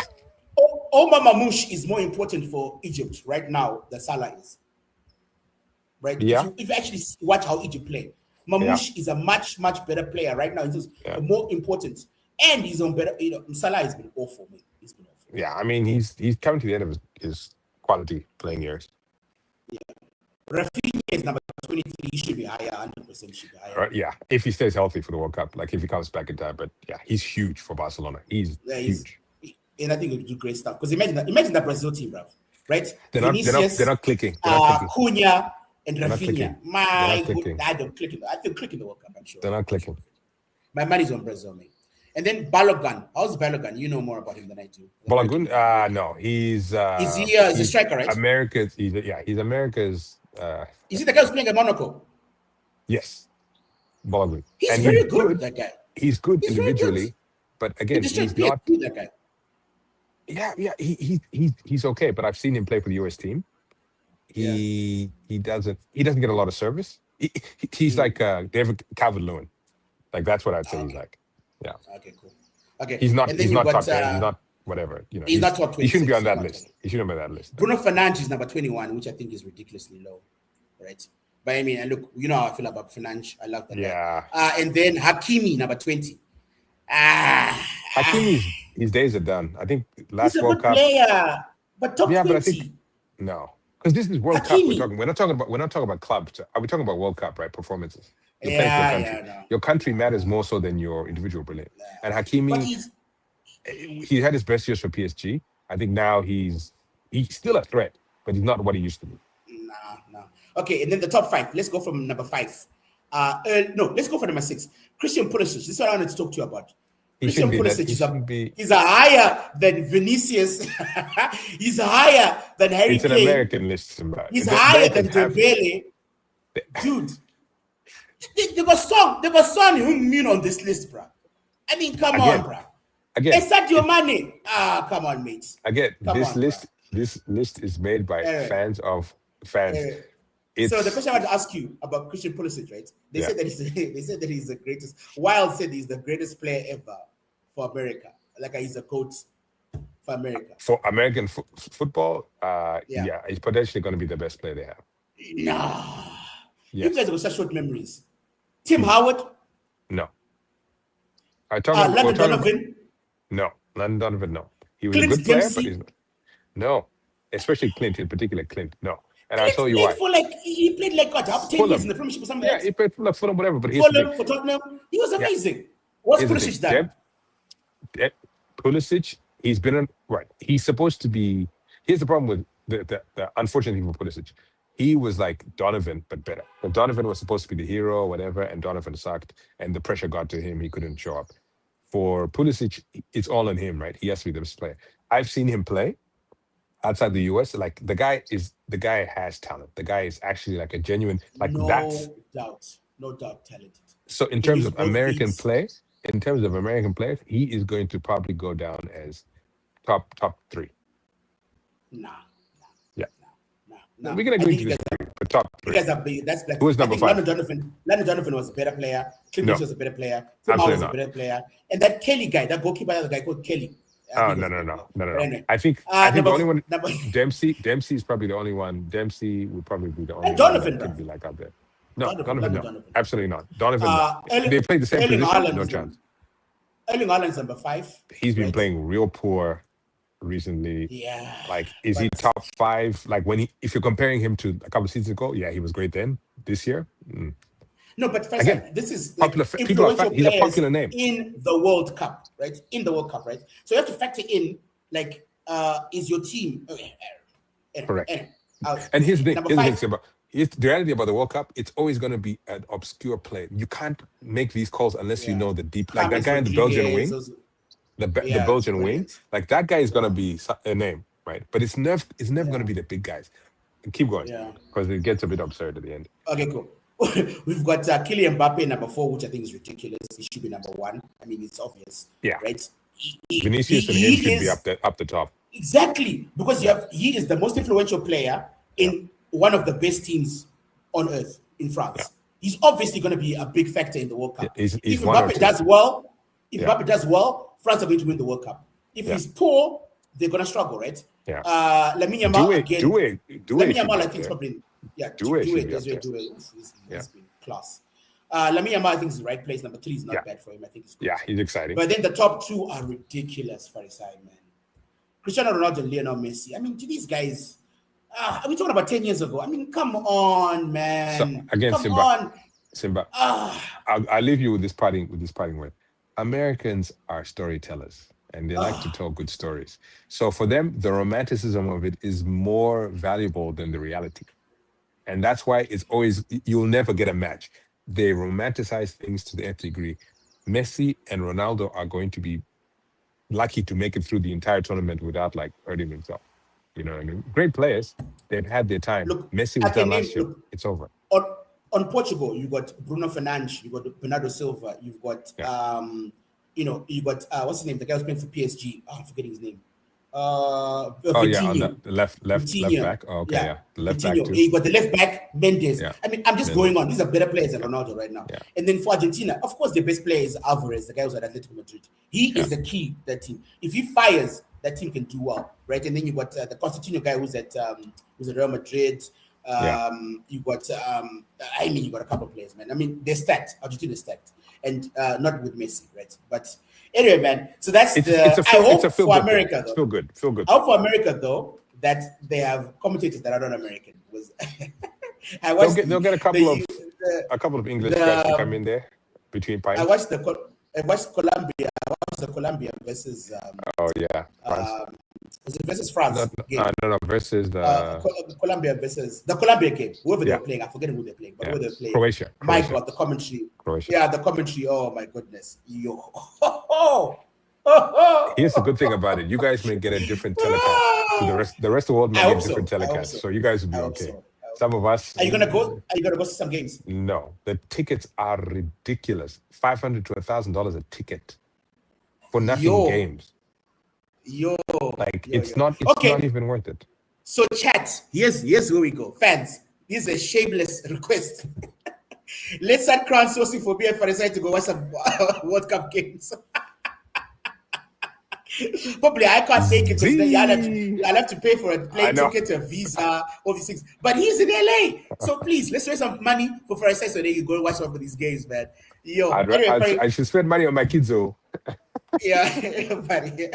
Omar Mamouche is more important for Egypt right now than Salah is. Right? Yeah. If you actually watch how Egypt play, Mamouche is a much, much better player right now. He's more important. And he's on better, Salah has been awful, man. He's been awful. Yeah, I mean, he's coming to the end of his quality playing years. Yeah. Rafinha is number 23. He should be higher, 100% should be higher. Yeah, if he stays healthy for the World Cup, like if he comes back in time. But yeah, he's huge for Barcelona. He's huge. And I think he'll do great stuff. Because imagine that Brazil team, bro. Right? They're not clicking. Cunha and Rafinha. I don't click in. I think click in the World Cup, I'm sure. They're not clicking. My money's on Brazil, man. And then Balogun. How's Balogun? You know more about him than I do. Balogun? No. He's he's a striker, right? He's America's is he the guy who's playing at Monaco? Yes. Balogun. He's very good, that guy. He's good individually, but again, he's not that guy. Yeah, he's okay, but I've seen him play for the US team. He doesn't get a lot of service. He's like David Calvert-Lewin. Like that's what I'd say he's like. Yeah. Okay, cool. Okay. He's not top 10. He's not whatever. He's not top 26. He shouldn't be on that list. He shouldn't be on that list. Bruno Fernandes is number 21, which I think is ridiculously low. Right? But I mean, and look, you know how I feel about Fernandes. I love that. Yeah. And then Hakimi, number 20. Hakimi's his days are done. I think He's last a World good Cup. player, but top Yeah, but I 20. think no, because this is World Cup. Hakimi. We're not talking about clubs. Are we talking about World Cup, right? Performances. You're playing for your Yeah, country. yeah, no. Your country matters more so than your individual brilliance. And But Hakimi, he's he had his best years for PSG. I think now he's still a threat, but he's not what he used to be. no. Okay, and then the top 5. Let's go from number 5. No, let's go for number 6. Christian Pulisic. This is what I wanted to talk to you about. He Christian shouldn't be that. Pulisic He shouldn't be. he's a higher than Vinicius. He's higher than Harry It's an Kane. American list, Simba. He's The higher than Americans have. Dembele. Dude, they got Son Heung-min on this list, bro. I mean, come Again, on, bro. Again, It's Sadio Mane. Come on, mates. again, Come this on, list, this list is made by fans of fans. It's, So the question I want to ask you about Christian Pulisic, right? They said that he's the greatest. Wild said he's the greatest player ever for America. Like he's a coach for America. For American football, he's potentially going to be the best player they have. Nah. Yes. You guys have such short memories. Tim Howard? No. Landon Donovan? No. Landon Donovan, no. He was Clint a good player, Dempsey? but he's not. No. Especially Clint, in particular Clint. No. And I'll Clint tell you why. he played like what, up 10 years in the Premiership or something like that? He played for Fulham, whatever, but here's the Fulham, thing. for Tottenham. He was amazing. What's Here's the Pulisic thing. done? Pulisic, he's been on, right. He's supposed to be. Here's the problem with the unfortunate thing for Pulisic. He was like Donovan, but better. But Donovan was supposed to be the hero or whatever, and Donovan sucked, and the pressure got to him. He couldn't show up. For Pulisic, it's all on him, right? He has to be the best player. I've seen him play outside the US. Like the guy has talent. The guy is actually like a genuine, like No that's doubt talented. so in terms of American play, he is going to probably go down as top 3. Nah. We can agree to disagree, but top 3. You guys are big. That's like, Who's number 5? Landon Donovan was a better player. Clint was a better player. Tim Absolutely was a better player. And that Kelly guy, that goalkeeper, the guy called Kelly. No. Anyway, I think the only one. number, Dempsey is probably the only one. Dempsey would probably be the only one Donovan, that could be like out there. No, Donovan, no, Donovan. absolutely not. Donovan, they play the same position, no chance. Erling Haaland's number 5. He's been playing real poor recently. Yeah. Like, is he top 5? Like if you're comparing him to a couple of seasons ago, yeah, he was great then. This year, No, but first, again, this is like popular. People are he's a popular name in the World Cup, right? In the World Cup, right? So you have to factor in like, is your team correct? And here's the thing. The reality about the World Cup, it's always going to be an obscure play. You can't make these calls unless you know the deep. Like that guy in the Belgian wing, the Belgian wing. Like that guy is going to be a name, right? But it's never going to be the big guys. Keep going, because it gets a bit absurd at the end. Okay, cool. We've got Kylian Mbappe number 4, which I think is ridiculous. He should be number 1. I mean, it's obvious. Yeah. Right. Vinicius and him should be up the top. Exactly, because he is the most influential player in one of the best teams on earth in France. Yeah. He's obviously going to be a big factor in the World Cup. If Mbappe does well, France are going to win the World Cup. If he's poor, they're going to struggle, right? Yeah. Lamine Yamal again. Lamine Yamal, I think, is probably he's been class. Lamine Yamal, I think, is the right place. Number 3 is not bad for him. I think it's good. Yeah, he's exciting. But then the top 2 are ridiculous for his side, man. Cristiano Ronaldo and Lionel Messi. I mean, to these guys, are we talking about 10 years ago? I mean, come on, man. So, again, Simba. I'll leave you with this parting word. Americans are storytellers, and they like to tell good stories. So for them, the romanticism of it is more valuable than the reality. And that's why it's always, you'll never get a match. They romanticize things to the nth degree. Messi and Ronaldo are going to be lucky to make it through the entire tournament without like hurting himself. You know what I mean? Great players. They've had their time. Look, Messi was done last year. It's over. On Portugal, you got Bruno Fernandes, you got Bernardo Silva, you've got you got what's his name? The guy who's playing for PSG. I'm forgetting his name. On the left back. Oh, okay, yeah. The left back too. You got the left back, Mendoza. Yeah. I mean, I'm just going on. These are better players than Ronaldo right now. Yeah. And then for Argentina, of course, the best player is Alvarez, the guy who's at Atletico Madrid. He is the key to that team. If he fires, that team can do well, right? And then you got the Constantino guy who's at Real Madrid. You got you got a couple of players, man. I mean, they're stacked. Argentina is stacked, and not with Messi, right? But Anyway, man. So that's It's the. it's a I feel, it's hope a feel for good America thing. though. Feel good. I hope for America though that they have commentators that are not American. Was I watched They'll get a couple of English guys to come in there between I pints. watched Colombia. I watched the Colombia versus Oh yeah, France. was it versus France game? No, versus the Colombia versus the Colombia game. Whoever Yeah. they're playing, I forget who they're playing, but yeah. who they're playing. Croatia. My God, the commentary. Croatia. Yeah, the commentary. Oh my goodness. Yo. Here's the good thing about it: you guys may get a different telecast. So the rest of the world may I get hope so. different I hope telecasts. so. So you guys will be I hope okay. so. Some of us. Are you gonna go? Are you gonna go see some games? No, the tickets are ridiculous. $500 to $1,000 a ticket for nothing Yo. games. It's not even worth it. So chat, here's where we go. Fans, this is a shameless request. Let's start crowdsourcing for BFRSI to go watch some World Cup games. Probably I can't make it because I'll have to pay for a plane ticket, a visa, all these things. But he's in LA. So please, let's raise some money for FRSI so that you go and watch some of these games, man. Yo, I should spend money on my kids though. Yeah, buddy.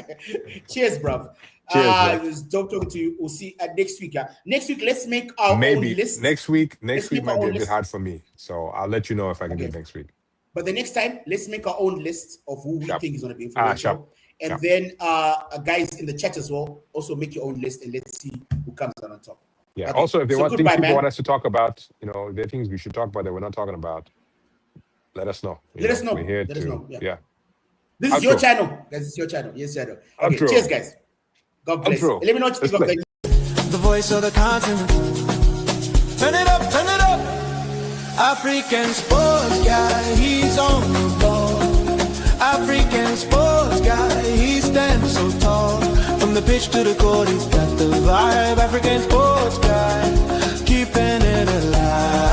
Cheers, bro. It was dope talking to you. We'll see next week. Next week, let's make our own list. Next week might be a bit list. hard for me. So I'll let you know if I can do it next week. But the next time, let's make our own list of who we think is going to be influential. And Sharp. then, guys in the chat as well, also make your own list and let's see who comes on top. Yeah. Okay. Also, if there are things people man. want us to talk about, if there are things we should talk about that we're not talking about, let us know. Let us know. We're here let us know. Yeah. This is your channel. Guys, it's your channel. Yes, channel. Okay, cheers, guys. God bless. Let me know what you think of the voice of the continent. Turn it up, turn it up. African sports guy, he's on the ball. African sports guy, he stands so tall. From the pitch to the court, he's got the vibe. African sports guy, keeping it alive.